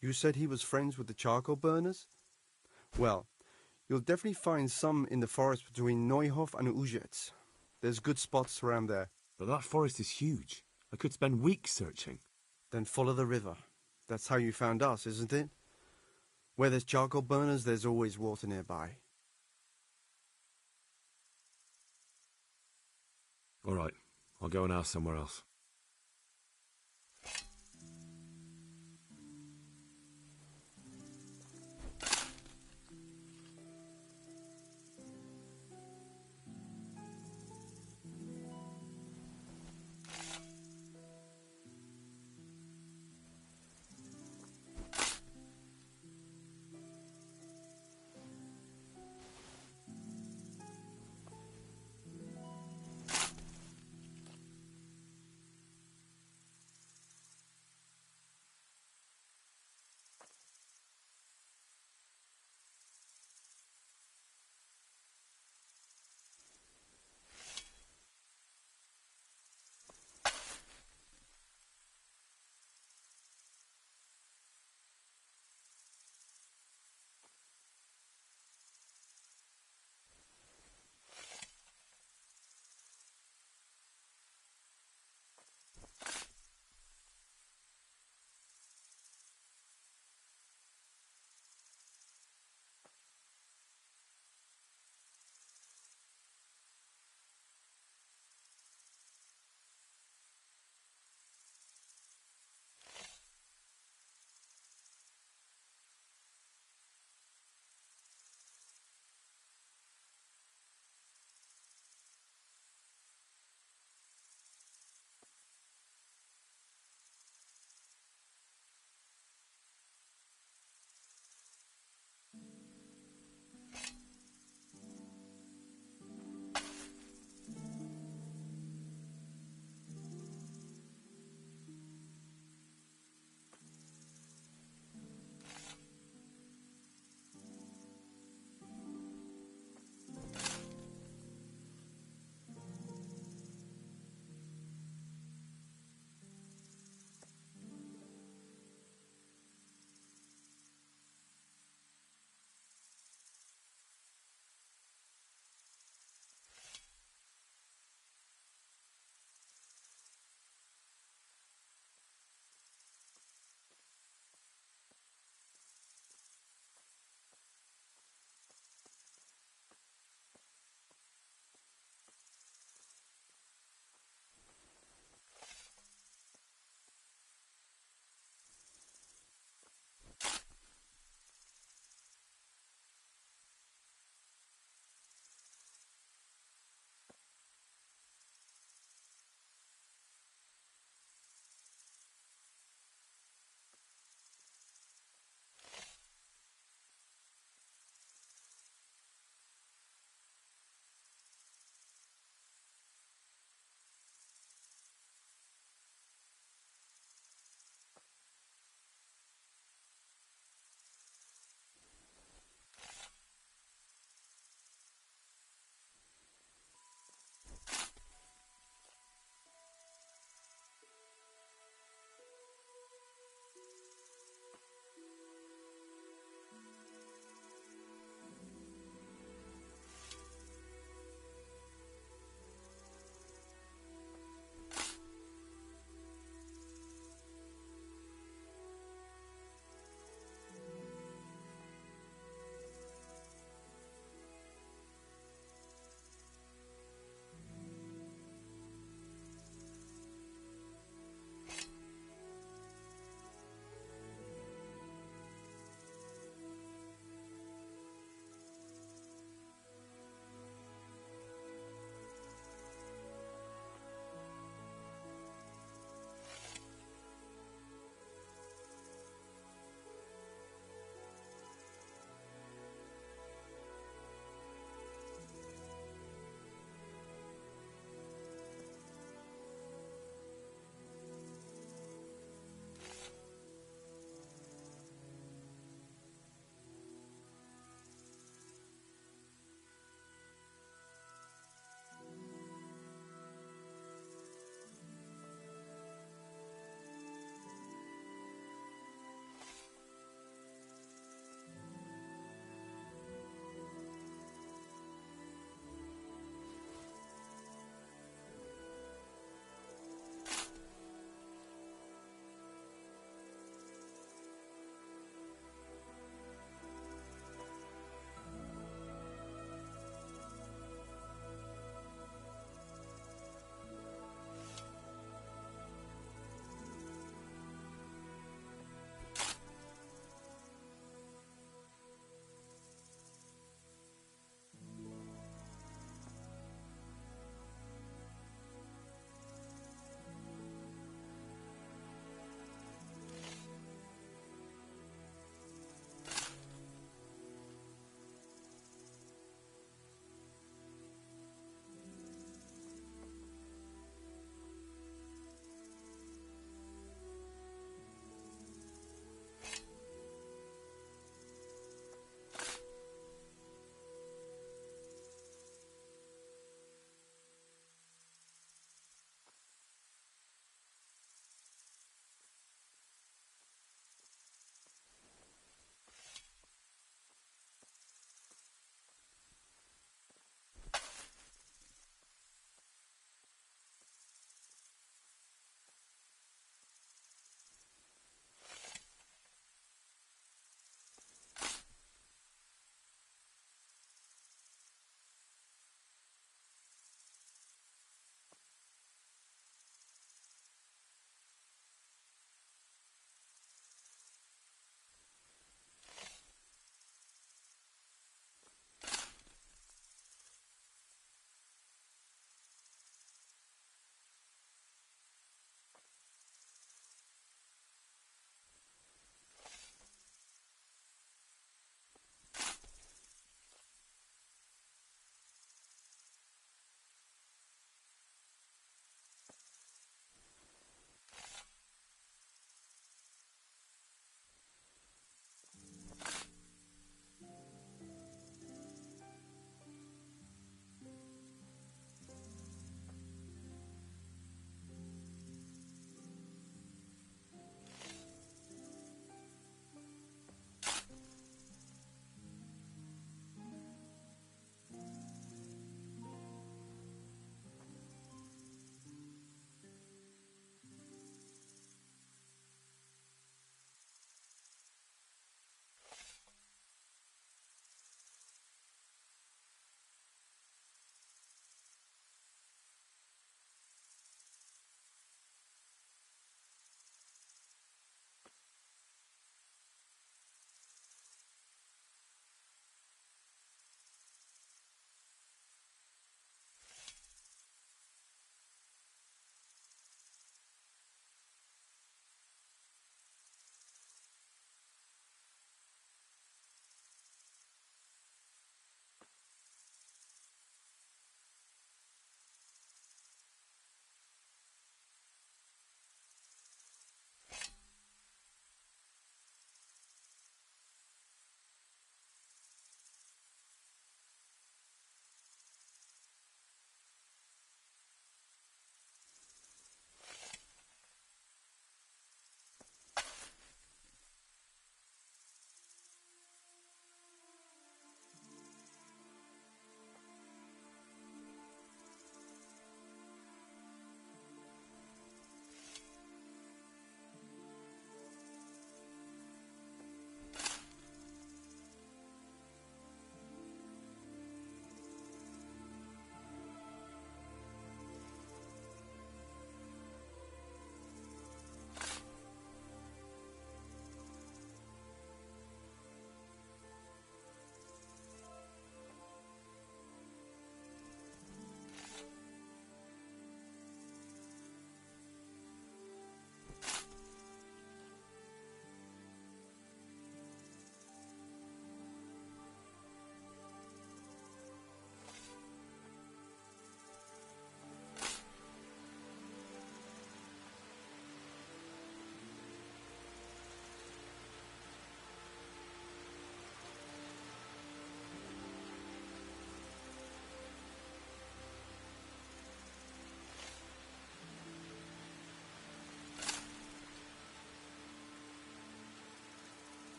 You said he was friends with the charcoal burners? Well, you'll definitely find some in the forest between Neuhof and Ujetz. There's good spots around there. But that forest is huge. I could spend weeks searching. Then follow the river. That's how you found us, isn't it? Where there's charcoal burners, there's always water nearby. All right, I'll go and ask somewhere else.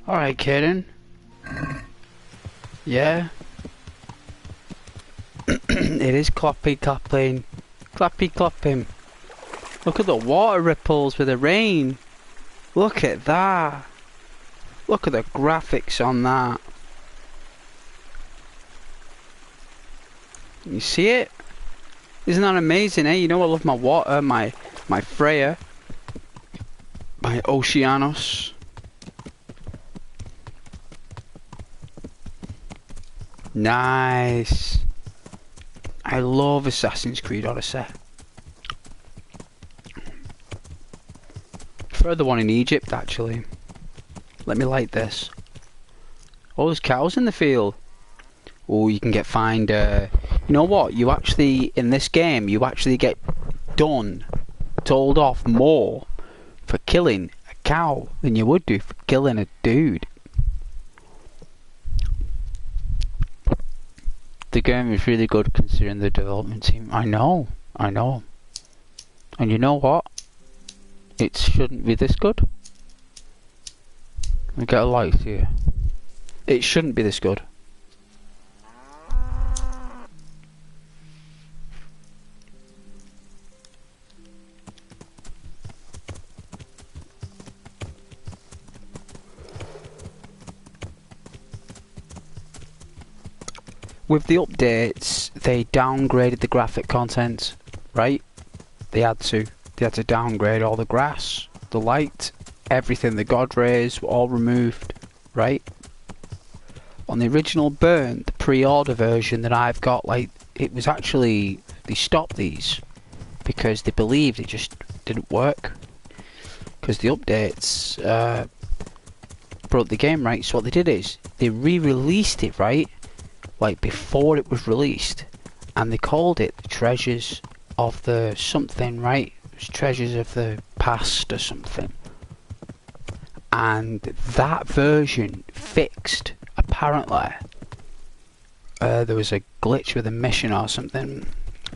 Alright, Kieran. Yeah. It is clappy clapping. Clappy clapping. Look at the water ripples with the rain. Look at that. Look at the graphics on that. You see it? Isn't that amazing, eh? You know I love my water, my Freya. My Oceanos. Nice. I love Assassin's Creed Odyssey. Further one in Egypt, actually. Let me light this. Oh, there's cows in the field. Oh, you can get fined. You know what? You actually, in this game, you actually get told off more for killing a cow than you would do for killing a dude. The game is really good considering the development team. I know. And you know what? It shouldn't be this good. Let me get a light here. It shouldn't be this good. With the updates, they downgraded the graphic content, right? They had to downgrade all the grass, the light, everything. The god rays were all removed, right? On the original Burn, the pre-order version that I've got, like, it was actually, they stopped these because they believed it just didn't work. Because the updates broke the game, right? So what they did is, they re-released it, right? Like before it was released, and they called it the Treasures of the something, right? It was Treasures of the Past or something. And that version fixed, apparently, there was a glitch with a mission or something,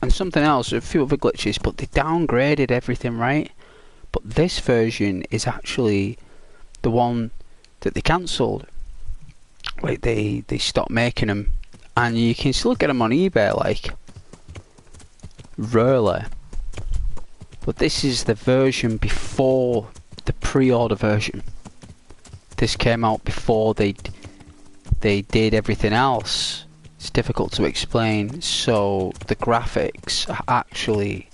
and something else, a few other glitches, but they downgraded everything, right? But this version is actually the one that they cancelled. Like they stopped making them. And you can still get them on eBay, like, rarely. But this is the version before the pre-order version. This came out before they did everything else. It's difficult to explain. So the graphics are actually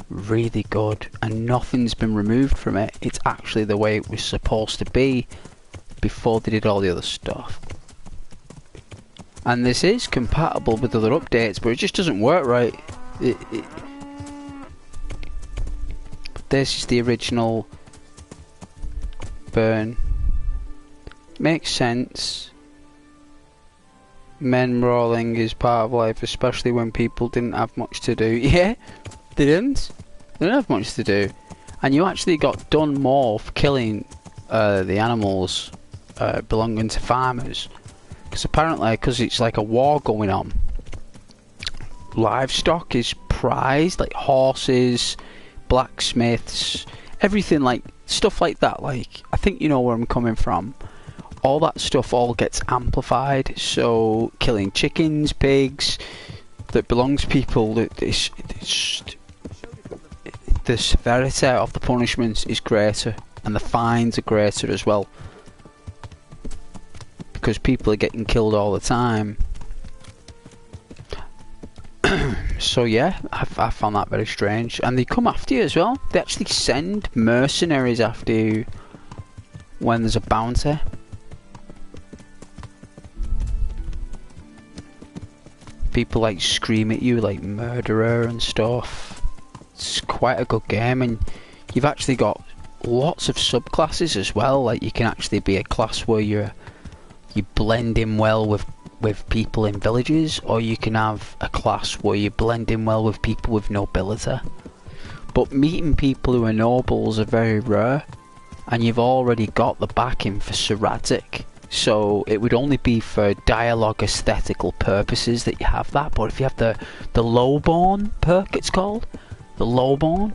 really good, and nothing's been removed from it. It's actually the way it was supposed to be before they did all the other stuff. And this is compatible with other updates, but it just doesn't work right. This is the original Burn. Makes sense. Men brawling is part of life, especially when people didn't have much to do. Yeah, they didn't. They didn't have much to do. And you actually got done more for killing the animals belonging to farmers. Because apparently, because it's like a war going on, livestock is prized, like horses, blacksmiths, everything, like stuff like that. Like, I think you know where I'm coming from. All that stuff all gets amplified. So killing chickens, pigs that belongs to people, the severity of the punishments is greater, and the fines are greater as well, because people are getting killed all the time. So yeah, I found that very strange. And they come after you as well. They actually send mercenaries after you when there's a bounty. People like scream at you like murderer and stuff. It's quite a good game, and you've actually got lots of subclasses as well. Like, you can actually be a class where you blend in well with people in villages, or you can have a class where you blend in well with people with nobility. But meeting people who are nobles are very rare, and you've already got the backing for Sir Radzig, so it would only be for dialogue aesthetical purposes that you have that. But if you have the lowborn perk, it's called the lowborn,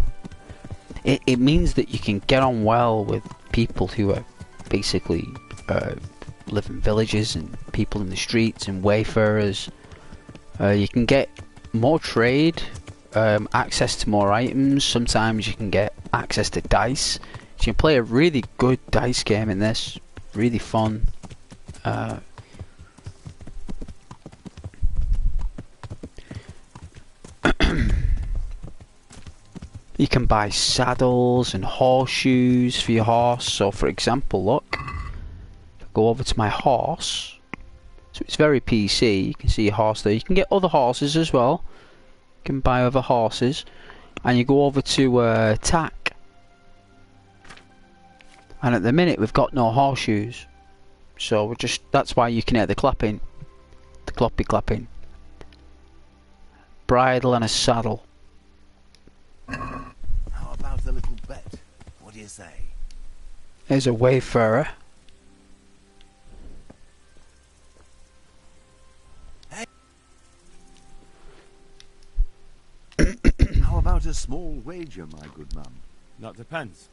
it means that you can get on well with people who are basically live in villages, and people in the streets, and wayfarers. You can get more trade, access to more items. Sometimes you can get access to dice, so you can play a really good dice game in this. Really fun. You can buy saddles and horseshoes for your horse. So for example, look, go over to my horse, so it's very PC. You can see your horse there. You can get other horses as well. You can buy other horses, and you go over to tack, and at the minute we've got no horseshoes, so we're just, that's why you can hear the clapping, the cloppy clapping. Bridle and a saddle. How about a little bet? What do you say? There's a wayfarer. How about a small wager, my good man? That depends.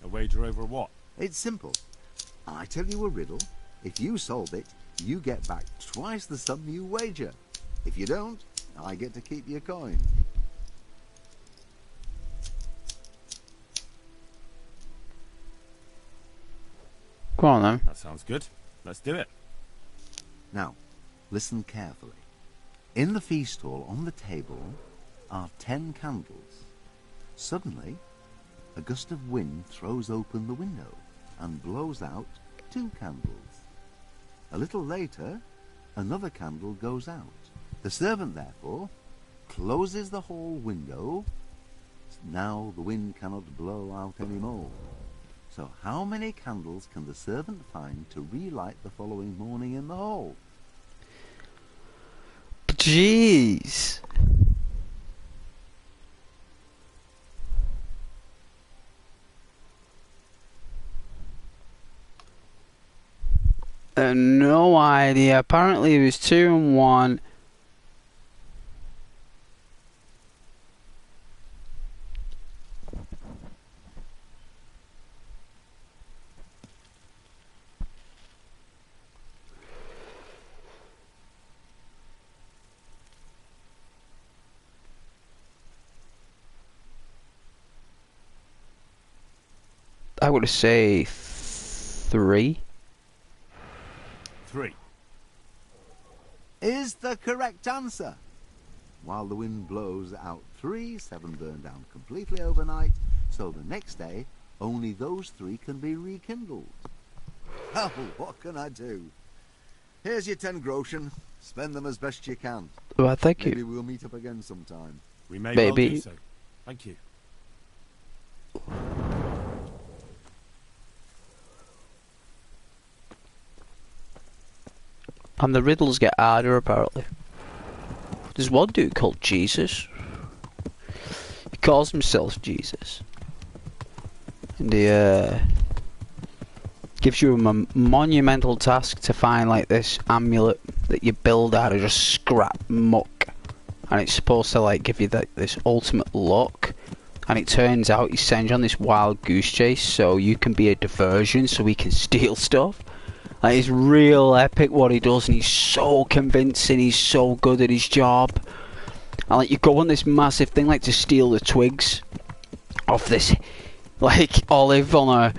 A wager over what? It's simple. I tell you a riddle. If you solve it, you get back twice the sum you wager. If you don't, I get to keep your coin. Go on then. That sounds good. Let's do it. Now, listen carefully. In the feast hall on the table are 10 candles. Suddenly, a gust of wind throws open the window and blows out 2 candles. A little later, another candle goes out. The servant, therefore, closes the hall window. Now the wind cannot blow out any more. So how many candles can the servant find to relight the following morning in the hall? Jeez. No idea. Apparently it was 2 and 1. I would say 3. 3 is the correct answer. While the wind blows out 3, 7 burn down completely overnight, so the next day only those 3 can be rekindled. Oh, what can I do? Here's your 10 groschen. Spend them as best you can. Well, thank Maybe you. we'll meet up again sometime. We may Maybe. well do so. Thank you. And the riddles get harder, apparently. There's one dude called Jesus. He calls himself Jesus. And he gives you a monumental task to find like this amulet that you build out of just scrap muck. and it's supposed to like give you this ultimate luck. And it turns out he sends you on this wild goose chase so you can be a diversion, so he can steal stuff. Like, it's real epic what he does, and he's so convincing, he's so good at his job. And like, you go on this massive thing like to steal the twigs off this like olive on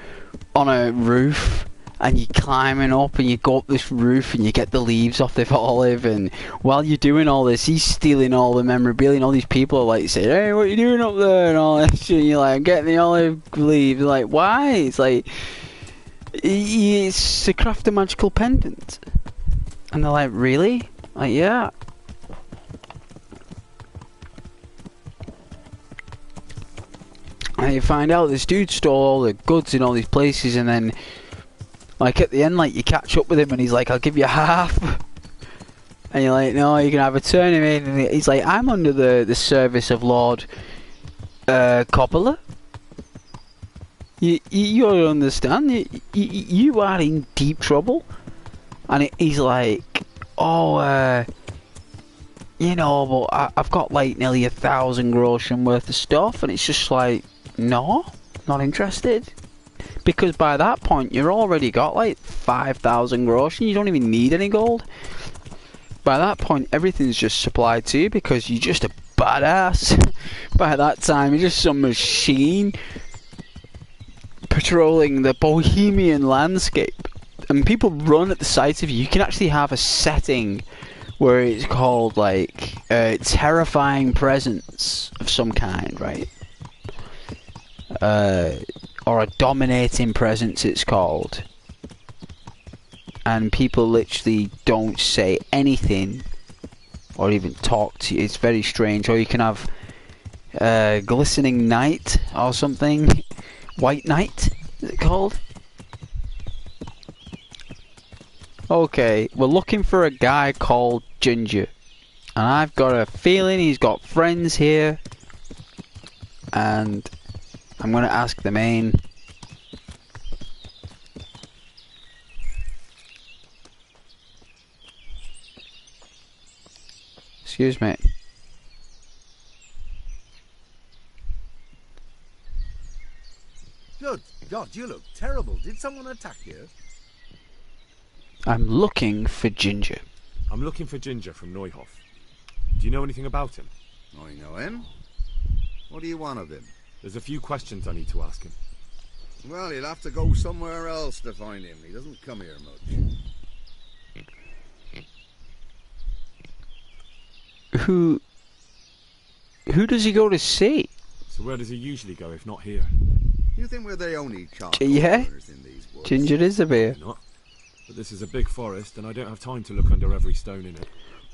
a roof, and you're climbing up and you go up this roof and you get the leaves off the olive, and while you're doing all this he's stealing all the memorabilia, and all these people are like saying, hey, what are you doing up there, and all that shit, and you're like, I'm getting the olive leaves. Like, why? It's like, it's to craft a magical pendant. And they're like, really? Like, yeah. And you find out this dude stole all the goods in all these places, and then like at the end, like, you catch up with him and he's like, I'll give you half. And you're like, no, you can have a tournament. And he's like, I'm under the service of Lord Coppola. You understand? You are in deep trouble. And he's like, oh, you know, but I've got like nearly 1,000 groschen worth of stuff. And it's just like, no, not interested. Because by that point, you've already got like 5,000 groschen. You don't even need any gold. By that point, everything's just supplied to you because you're just a badass. By that time, you're just some machine patrolling the bohemian landscape. And people run at the sight of you. You can actually have a setting where it's called like terrifying presence of some kind, right? Or a dominating presence, it's called. And people literally don't say anything or even talk to you. It's very strange. Or you can have glistening night or something. White night, is it called? Okay, we're looking for a guy called Ginger. And I've got a feeling he's got friends here. And I'm going to ask the main. Excuse me. Good God, you look terrible. Did someone attack you? I'm looking for Ginger. I'm looking for Ginger from Neuhof. Do you know anything about him? I know him. What do you want of him? There's a few questions I need to ask him. Well, you'll have to go somewhere else to find him. He doesn't come here much. Who does he go to see? So where does he usually go if not here? You think we're the only charcoal Yeah, burners in these woods? Ginger is a beer. Not. But this is a big forest and I don't have time to look under every stone in it.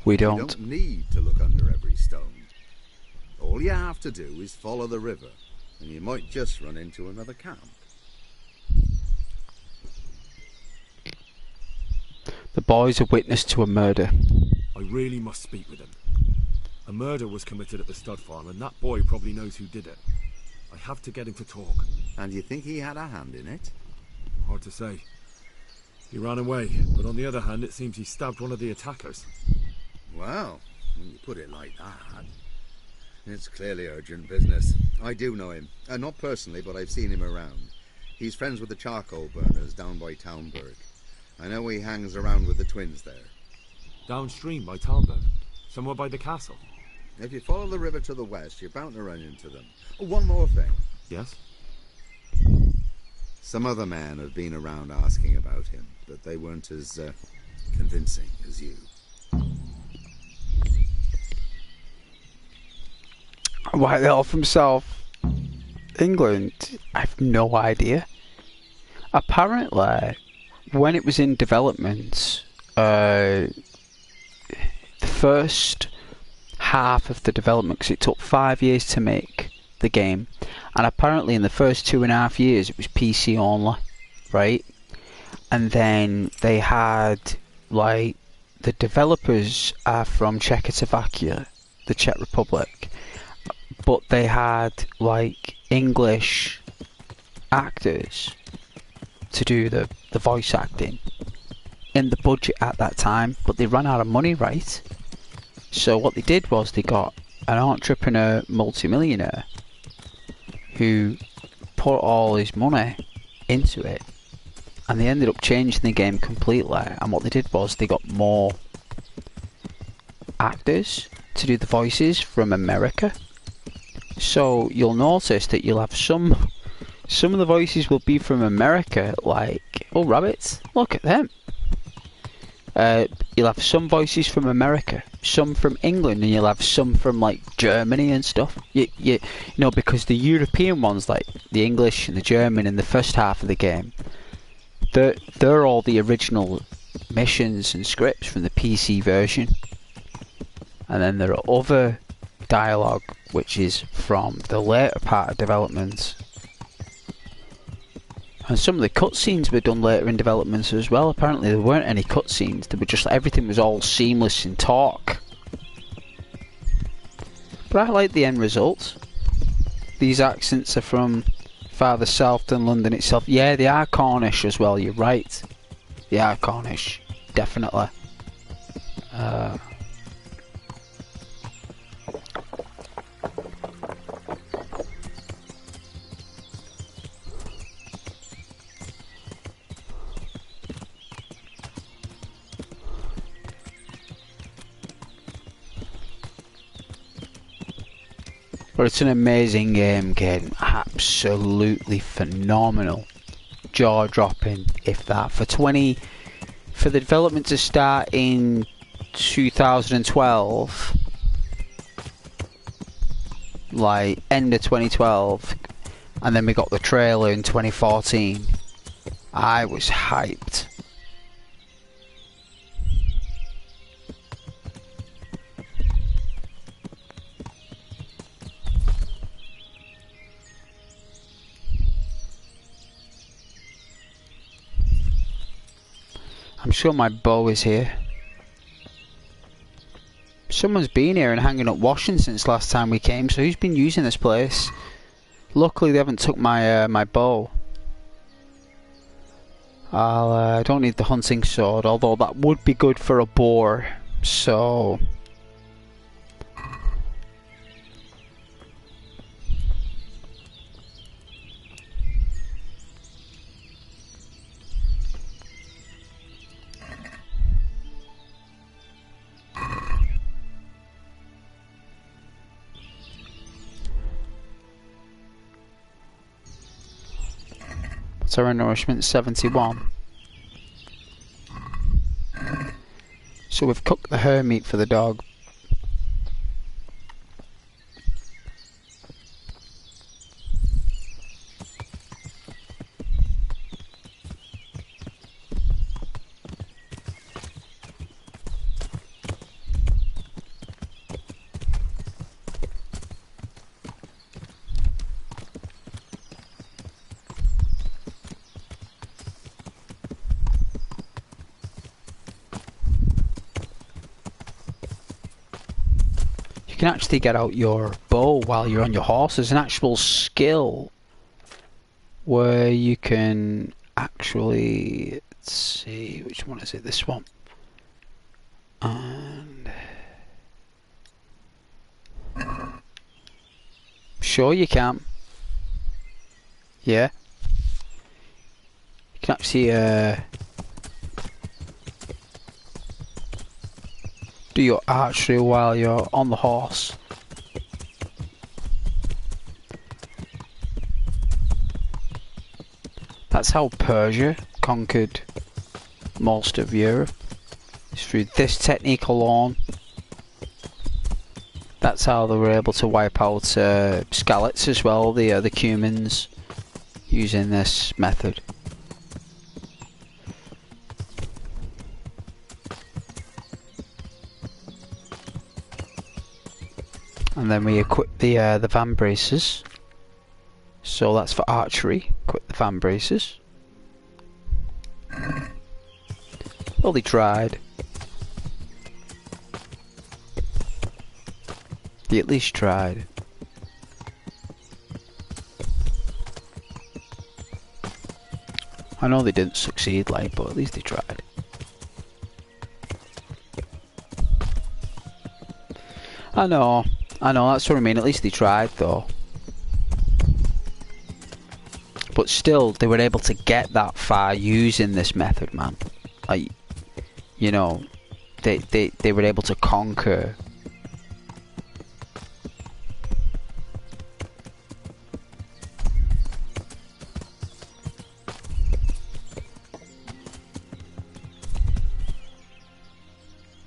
We You don't. don't need to look under every stone. All you have to do is follow the river, and you might just run into another camp. The boys are witness to a murder. I really must speak with him. A murder was committed at the stud farm and that boy probably knows who did it. I have to get him to talk. And you think he had a hand in it? Hard to say. He ran away, but on the other hand it seems he stabbed one of the attackers. Well, when you put it like that, it's clearly urgent business. I do know him. Not personally, but I've seen him around. He's friends with the charcoal burners down by Townburg. I know he hangs around with the twins there. Downstream by Talbot, somewhere by the castle. If you follow the river to the west, you're bound to run into them. Oh, one more thing. Yes? Some other men have been around asking about him, but they weren't as convincing as you. White Elf from South England? I've no idea. Apparently, when it was in development, the first half of the development, because it took 5 years to make the game, and apparently in the first 2.5 years it was PC only, right? And then they had, like, the developers are from Czechoslovakia, the Czech Republic, but they had, like, English actors to do the voice acting in the budget at that time, but they ran out of money, right? So what they did was they got an entrepreneur multimillionaire who put all his money into it, and they ended up changing the game completely. And what they did was they got more actors to do the voices from America. So you'll notice that you'll have some of the voices will be from America, like, oh rabbits, look at them. You'll have some voices from America, some from England, and you'll have some from like Germany and stuff. You know, because the European ones, like the English and the German in the first half of the game, they're all the original missions and scripts from the PC version. And then there are other dialogue which is from the later part of development. And some of the cutscenes were done later in developments as well. Apparently there weren't any cutscenes. They were just, everything was all seamless in talk. But I like the end result. These accents are from farther south than London itself. Yeah, they are Cornish as well, you're right. They are Cornish, definitely. But it's an amazing game, Caden. Absolutely phenomenal. Jaw-dropping, if that. For the development to start in 2012, like end of 2012, and then we got the trailer in 2014, I was hyped. I'm sure my bow is here. Someone's been here and hanging up washing since last time we came, so who's been using this place? Luckily they haven't took my my bow. I don't need the hunting sword, although that would be good for a boar, so... So our nourishment 71. So we've cooked the hare meat for the dog. You can actually get out your bow while you're on your horse. There's an actual skill where you can actually, let's see, which one is it? This one. And sure you can. Yeah. You can actually do your archery while you're on the horse. That's how Persia conquered most of Europe. It's through this technique alone. That's how they were able to wipe out Skalitz as well, the Cumans, using this method. And then we equip the van braces. So that's for archery. Equip the van braces. Well, they tried. They at least tried. I know they didn't succeed, like, but at least they tried. I know, that's what I mean. At least they tried, though. But still, they were able to get that far using this method, man. Like, you know, they were able to conquer.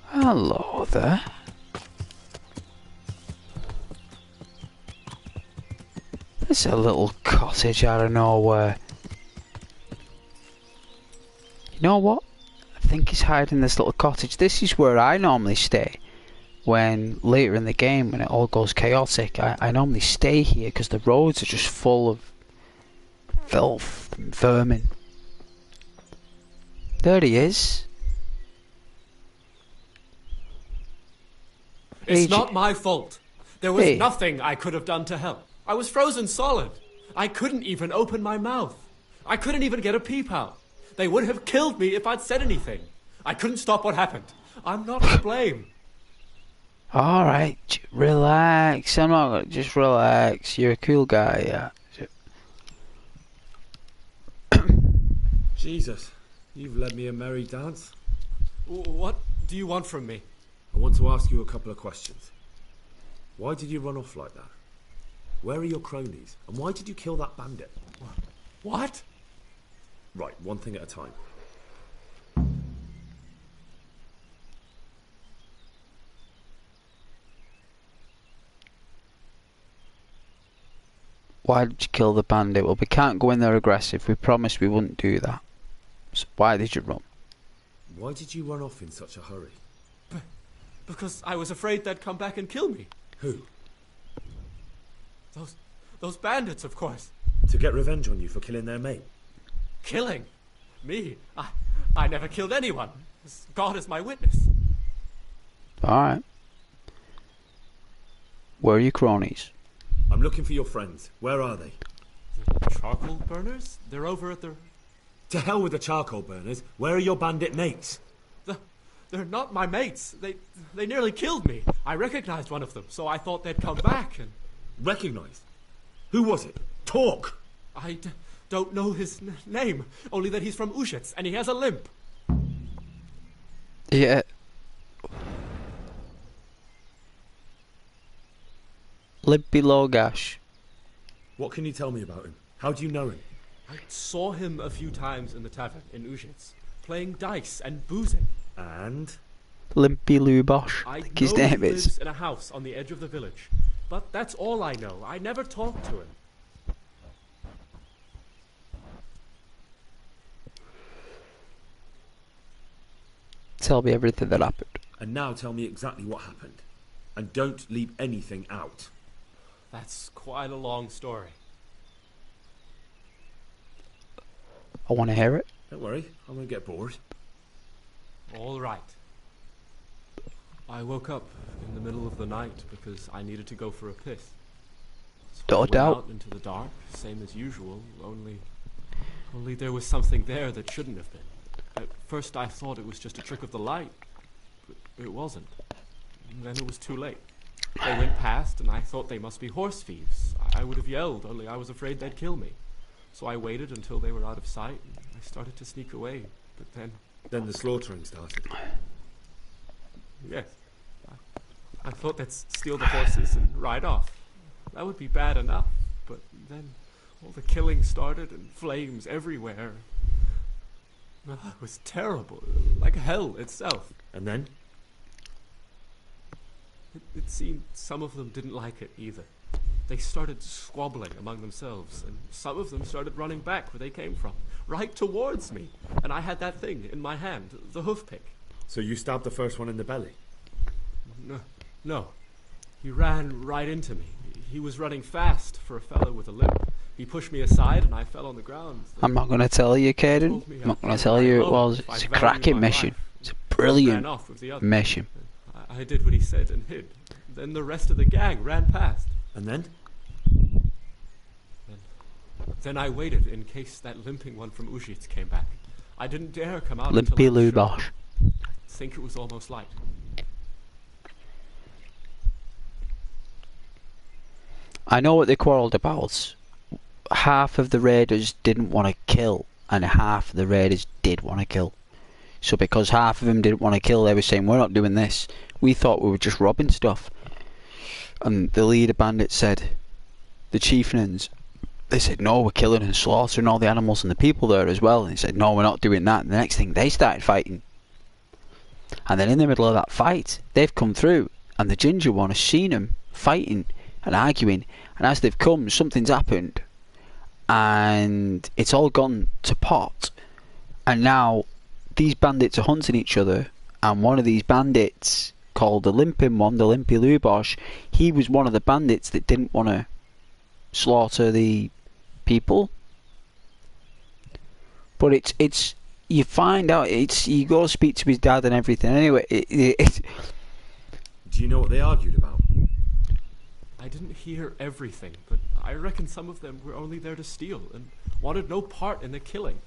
Hello there. It's a little cottage out of nowhere. You know what? I think he's hiding in this little cottage. This is where I normally stay. When later in the game, when it all goes chaotic, I normally stay here because the roads are just full of filth and vermin. There he is. It's not my fault. There was nothing I could have done to help. I was frozen solid. I couldn't even open my mouth. I couldn't even get a peep out. They would have killed me if I'd said anything. I couldn't stop what happened. I'm not to blame. Alright, relax. I'm not gonna... Just relax. You're a cool guy, yeah. Jesus, you've led me a merry dance. What do you want from me? I want to ask you a couple of questions. Why did you run off like that? Where are your cronies? And why did you kill that bandit? What? Right, one thing at a time. Why did you kill the bandit? Well, we can't go in there aggressive. We promised we wouldn't do that. So why did you run? Why did you run off in such a hurry? Because I was afraid they'd come back and kill me. Who? Those bandits, of course. To get revenge on you for killing their mate? Killing? Me? I never killed anyone. God is my witness. Alright. Where are your cronies? I'm looking for your friends. Where are they? The charcoal burners? They're over at the... To hell with the charcoal burners. Where are your bandit mates? They're not my mates. They nearly killed me. I recognized one of them, so I thought they'd come back and... Recognized? Who was it? Talk! I don't know his name, only that he's from Ushets, and he has a limp. Yeah. Limpy Logash. What can you tell me about him? How do you know him? I saw him a few times in the tavern in Ushets, playing dice and boozing. And? Limpy Lubosh. I His know he name lives is. in a house on the edge of the village, but that's all I know. I never talked to him. Tell me everything that happened. And now tell me exactly what happened. And don't leave anything out. That's quite a long story. I want to hear it. Don't worry, I won't get bored. All right. I woke up in the middle of the night because I needed to go for a piss. So I went out into the dark, same as usual, only there was something there that shouldn't have been. At first I thought it was just a trick of the light, but it wasn't. And then it was too late. They went past and I thought they must be horse thieves. I would have yelled, only I was afraid they'd kill me. So I waited until they were out of sight and I started to sneak away, but then... Then the slaughtering started. Yes. I thought they'd steal the horses and ride off. That would be bad enough, but then all the killing started and flames everywhere. It was terrible, like hell itself. And then? It seemed some of them didn't like it either. They started squabbling among themselves, and some of them started running back where they came from, right towards me. And I had that thing in my hand, the hoof pick. So you stabbed the first one in the belly? No. He ran right into me. He was running fast for a fellow with a limp. He pushed me aside and I fell on the ground. I'm not going to tell you, Caden. I'm not going to tell you it was. It's a cracking mission. It's a brilliant mission. I did what he said and hid. Then the rest of the gang ran past. And then? Then I waited in case that limping one from Ushits came back. I didn't dare come out Limpy until I was Lubosh. sure. I think it was almost light. I know what they quarrelled about. Half of the raiders didn't want to kill, and half of the raiders did want to kill. So because half of them didn't want to kill, they were saying, we're not doing this. We thought we were just robbing stuff. And the leader bandit said, the chieftains, they said, no, we're killing and slaughtering all the animals and the people there as well. And he said, no, we're not doing that. And the next thing, they started fighting. And then in the middle of that fight, they've come through, and the ginger one has seen them fighting and arguing. And as they've come, something's happened. And it's all gone to pot. And now these bandits are hunting each other. And one of these bandits, called the limping one, the Limpy Lubosh, he was one of the bandits that didn't want to slaughter the people. But it's you find out, you go speak to his dad and everything. Anyway, Do you know what they argued about? I didn't hear everything, but I reckon some of them were only there to steal and wanted no part in the killing.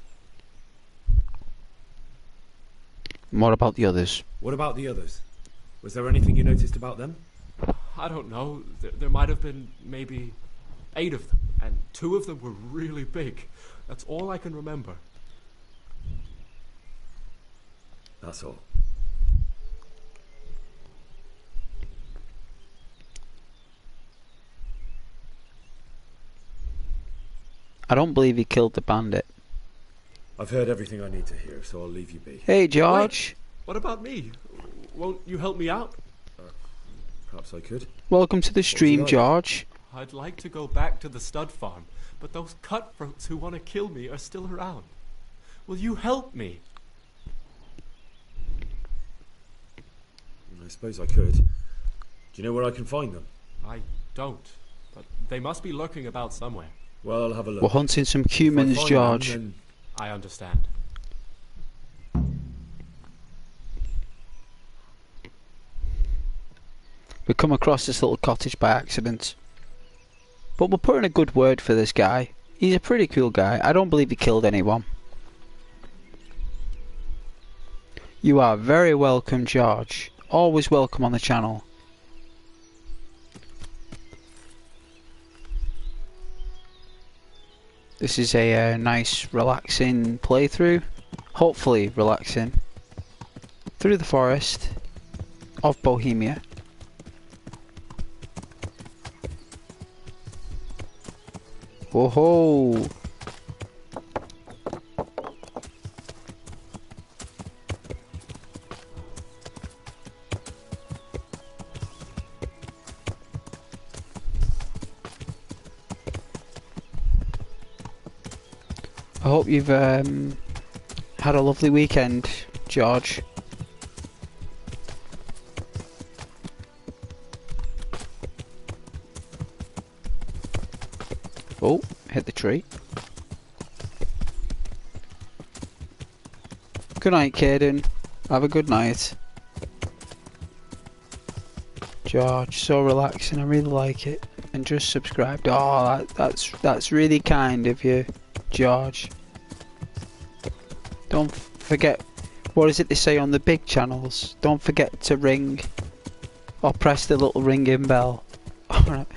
What about the others? What about the others? Was there anything you noticed about them? I don't know. There might have been maybe 8 of them, and 2 of them were really big. That's all I can remember. That's all. I don't believe he killed the bandit. I've heard everything I need to hear, so I'll leave you be. Hey, George. Wait, what about me? Won't you help me out? Perhaps I could. Welcome to the stream, George. I'd like to go back to the stud farm, but those cutthroats who want to kill me are still around. Will you help me? I suppose I could. Do you know where I can find them? I don't, but they must be lurking about somewhere. Well, I'll have a look. We're hunting some humans, George. Them, I understand. We come across this little cottage by accident. But we're putting a good word for this guy. He's a pretty cool guy. I don't believe he killed anyone. You are very welcome, George. Always welcome on the channel. This is a nice, relaxing playthrough. Hopefully relaxing. Through the forest of Bohemia. Whoa ho! I hope you've had a lovely weekend, George. Oh, hit the tree. Good night, Caden. Have a good night. George, so relaxing. I really like it. And just subscribed. Oh, that's really kind of you, George. Don't forget, what is it they say on the big channels? Don't forget to ring or press the little ringing bell. Alright.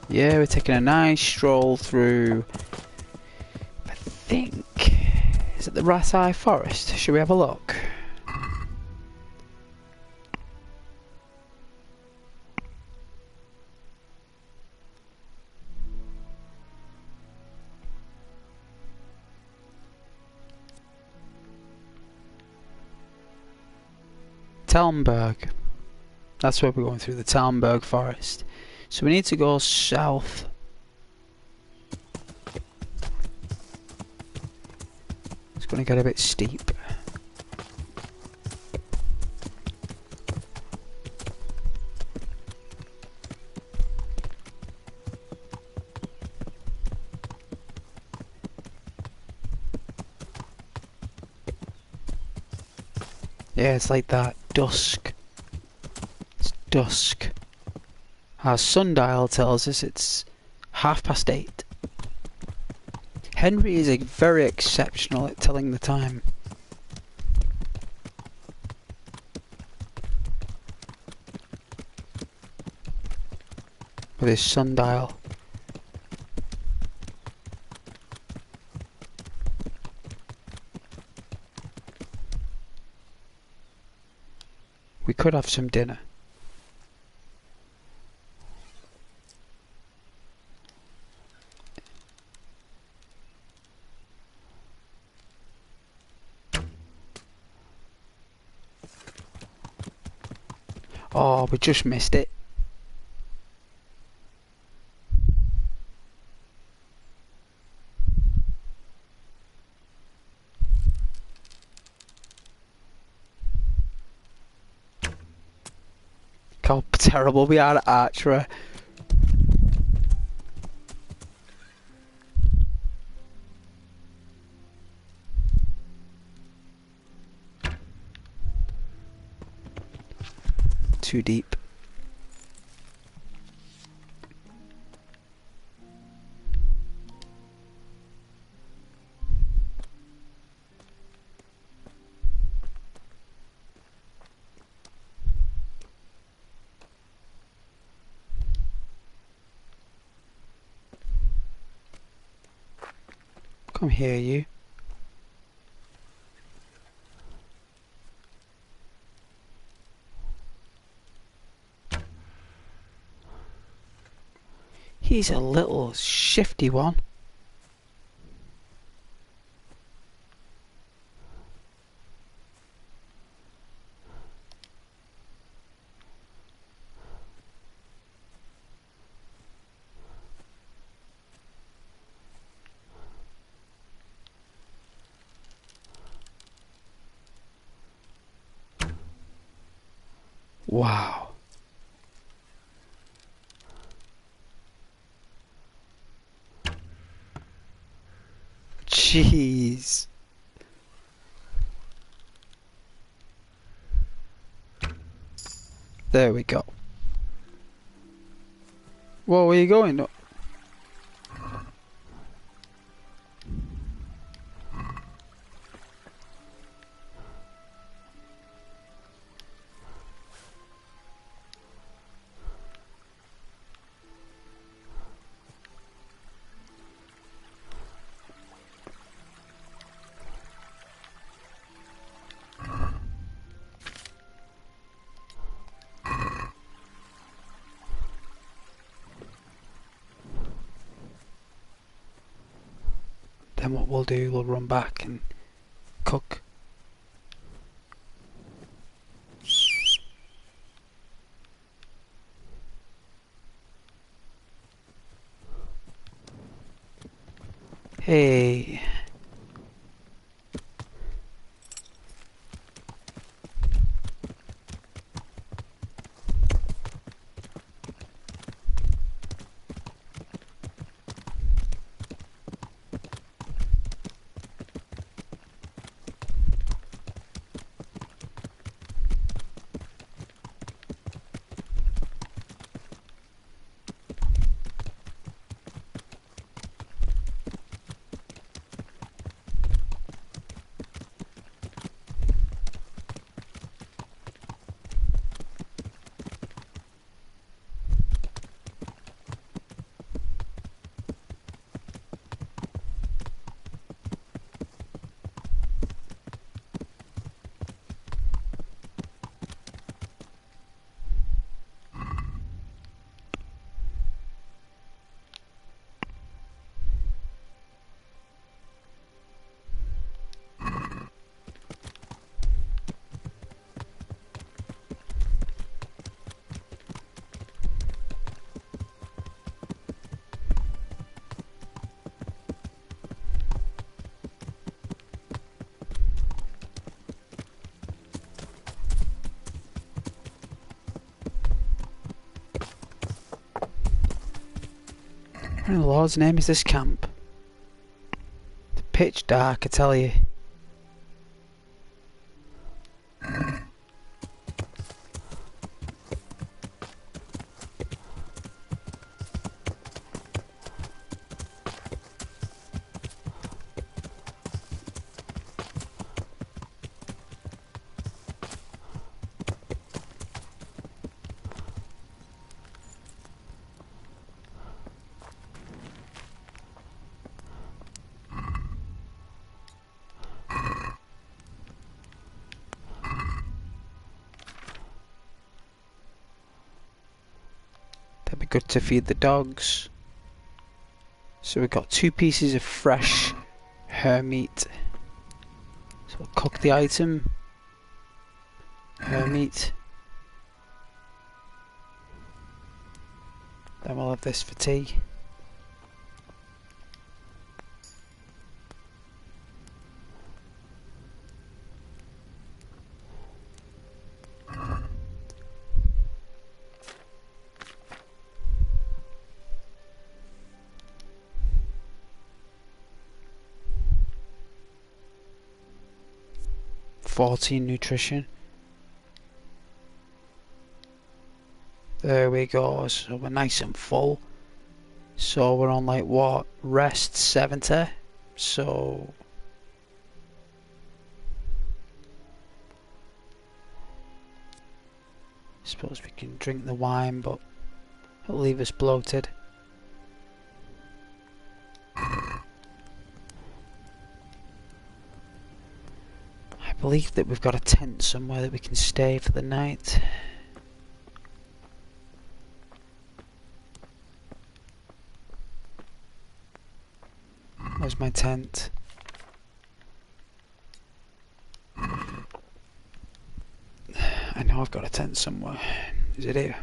Yeah, we're taking a nice stroll through, I think, is it the Rat Eye Forest? Should we have a look? Talmberg. That's where we're going through, the Talmberg Forest. So we need to go south. It's going to get a bit steep. Yeah, it's like that. Dusk. It's dusk. Our sundial tells us it's 8:30. Henry is very exceptional at telling the time. with his sundial. We could have some dinner. Oh, we just missed it. How terrible we are at archery. Too deep. Come here, you. He's a little shifty one. Wow. Jeez. There we go. Where are you going? Then what we'll do, we'll run back and cook. Hey. What in the Lord's name is this camp? It's pitch dark, I tell you. good to feed the dogs. So we've got 2 pieces of fresh hare meat. So we'll cook the item. Hare meat. Then we'll have this for tea. $14 nutrition. There we go, so we're nice and full. So we're on like what? Rest 70. So suppose we can drink the wine, but it'll leave us bloated. I believe that we've got a tent somewhere that we can stay for the night. Where's my tent? I know I've got a tent somewhere. Is it here?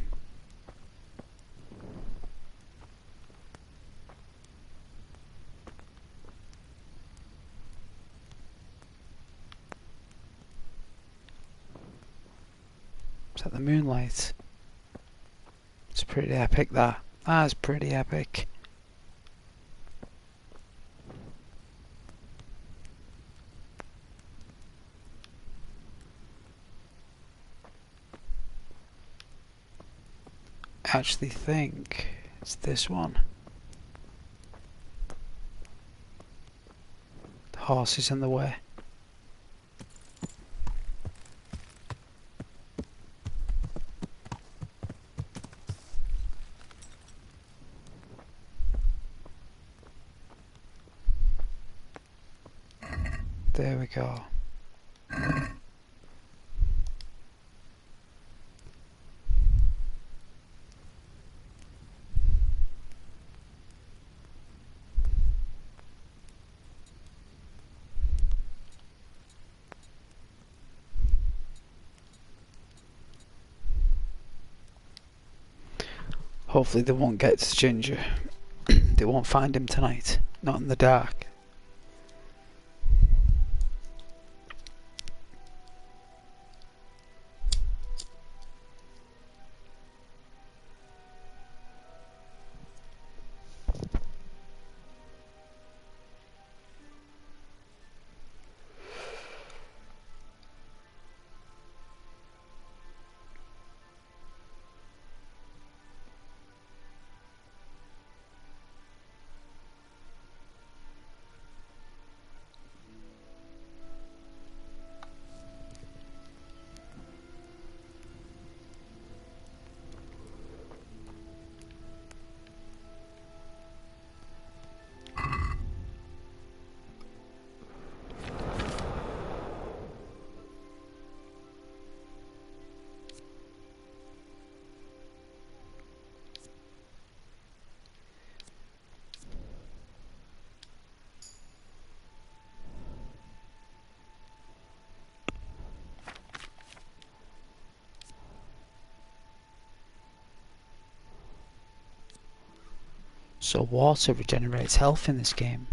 Is that the moonlight? It's pretty epic, that. That's pretty epic. I actually think it's this one. The horse is in the way. There we go. Hopefully they won't get to Ginger. They won't find him tonight. Not in the dark. So water regenerates health in this game.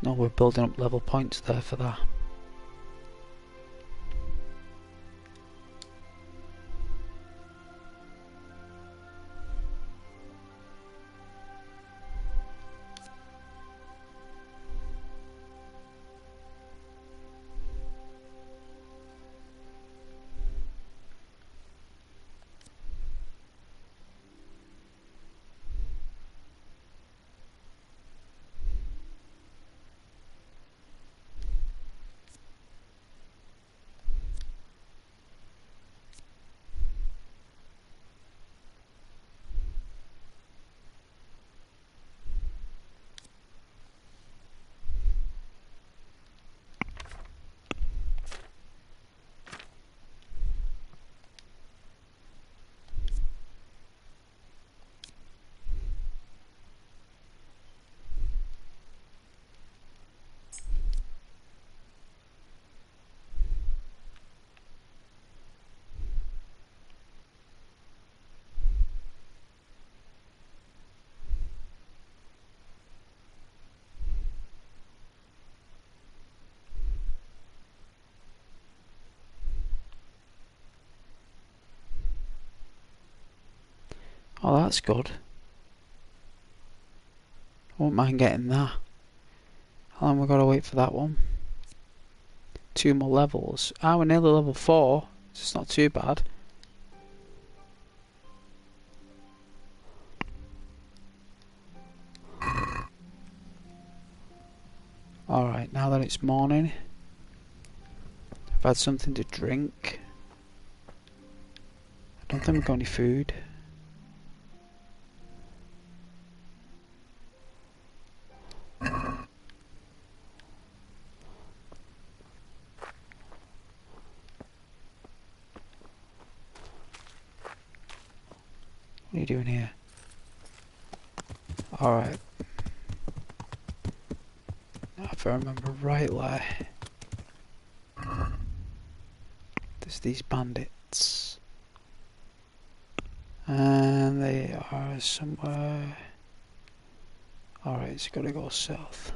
No, we're building up level points there for that. Oh, that's good. I won't mind getting that. How long have we got to wait for that one? 2 more levels. Ah, we're nearly level 4. So it's not too bad. Alright, now that it's morning, I've had something to drink. I don't think we've got any food. What are you doing here? Alright. If I remember rightly, there's these bandits. And they are somewhere... Alright, it's gotta go south.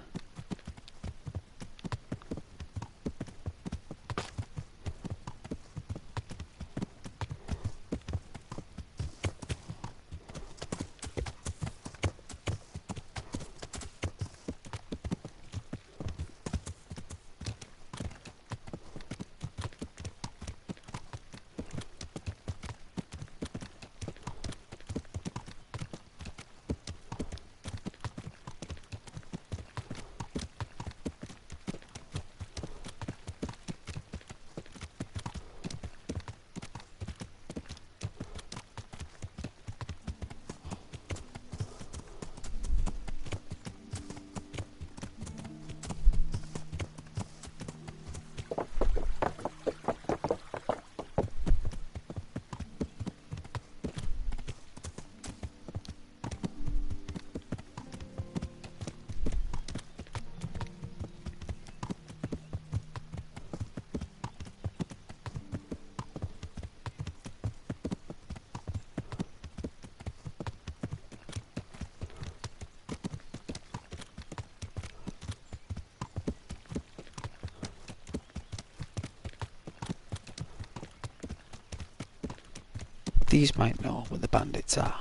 These might know where the bandits are.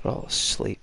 They're all asleep.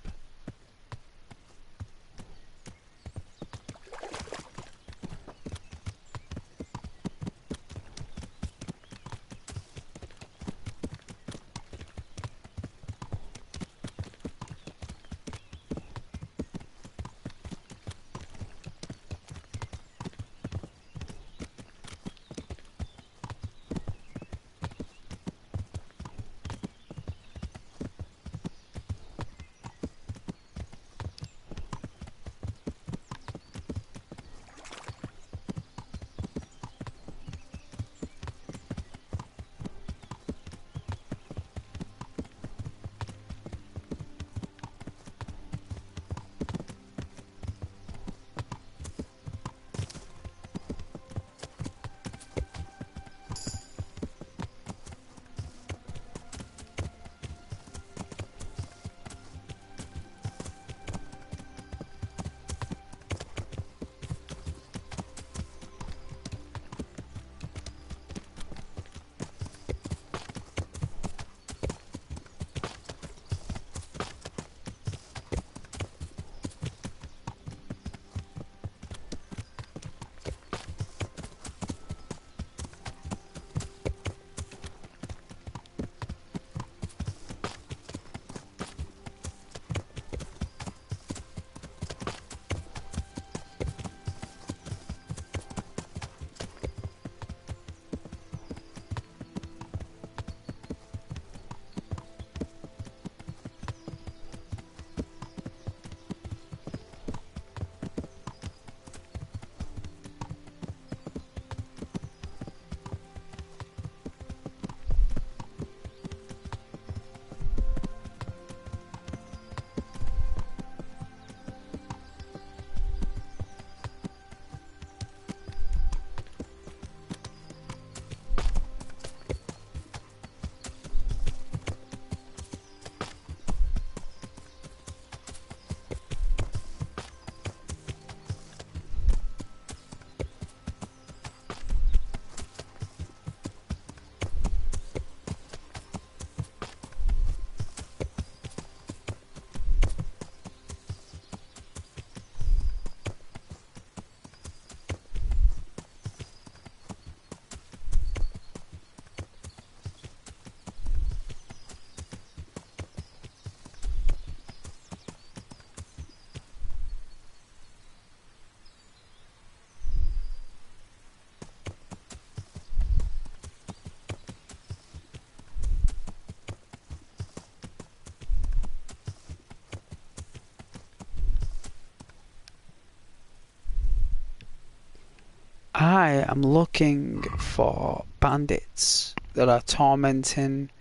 I am looking for bandits that are tormenting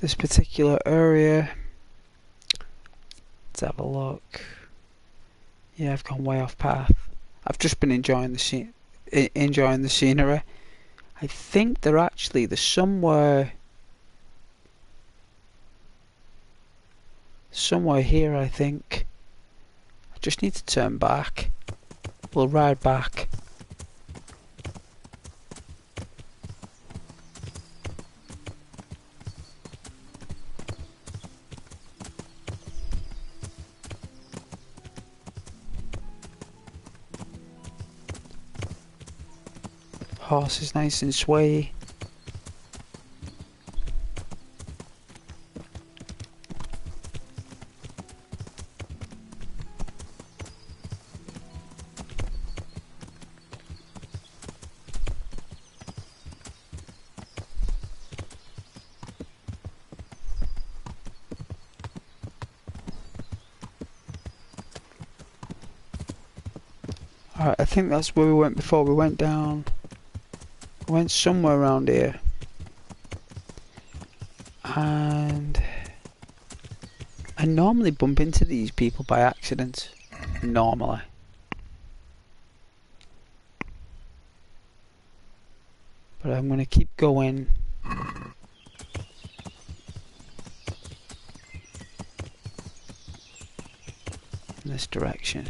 this particular area. Let's have a look. Yeah, I've gone way off path. I've just been enjoying the scenery. I think they're somewhere here, I think. I just need to turn back. We'll ride back. Horse is nice and sway. Alright, I think that's where we went before. We went down. We went somewhere around here. And I normally bump into these people by accident. Normally. But I'm going to keep going. In this direction.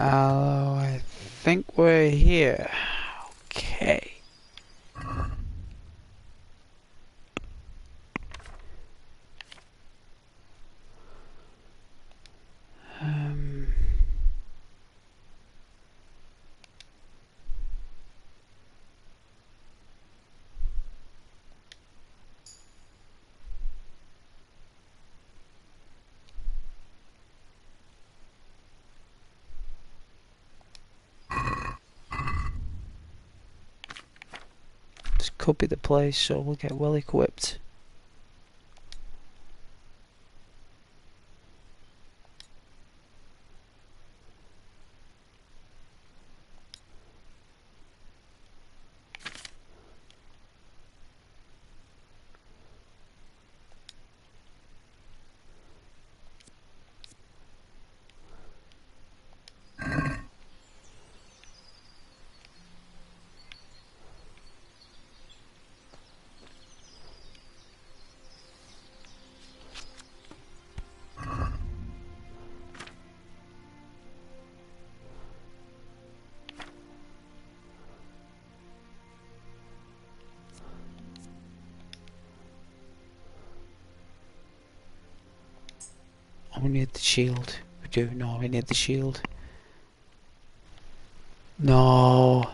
I think we're here. Okay. This could be the place, so we'll get well equipped. We need the shield. We do. No, we need the shield. No.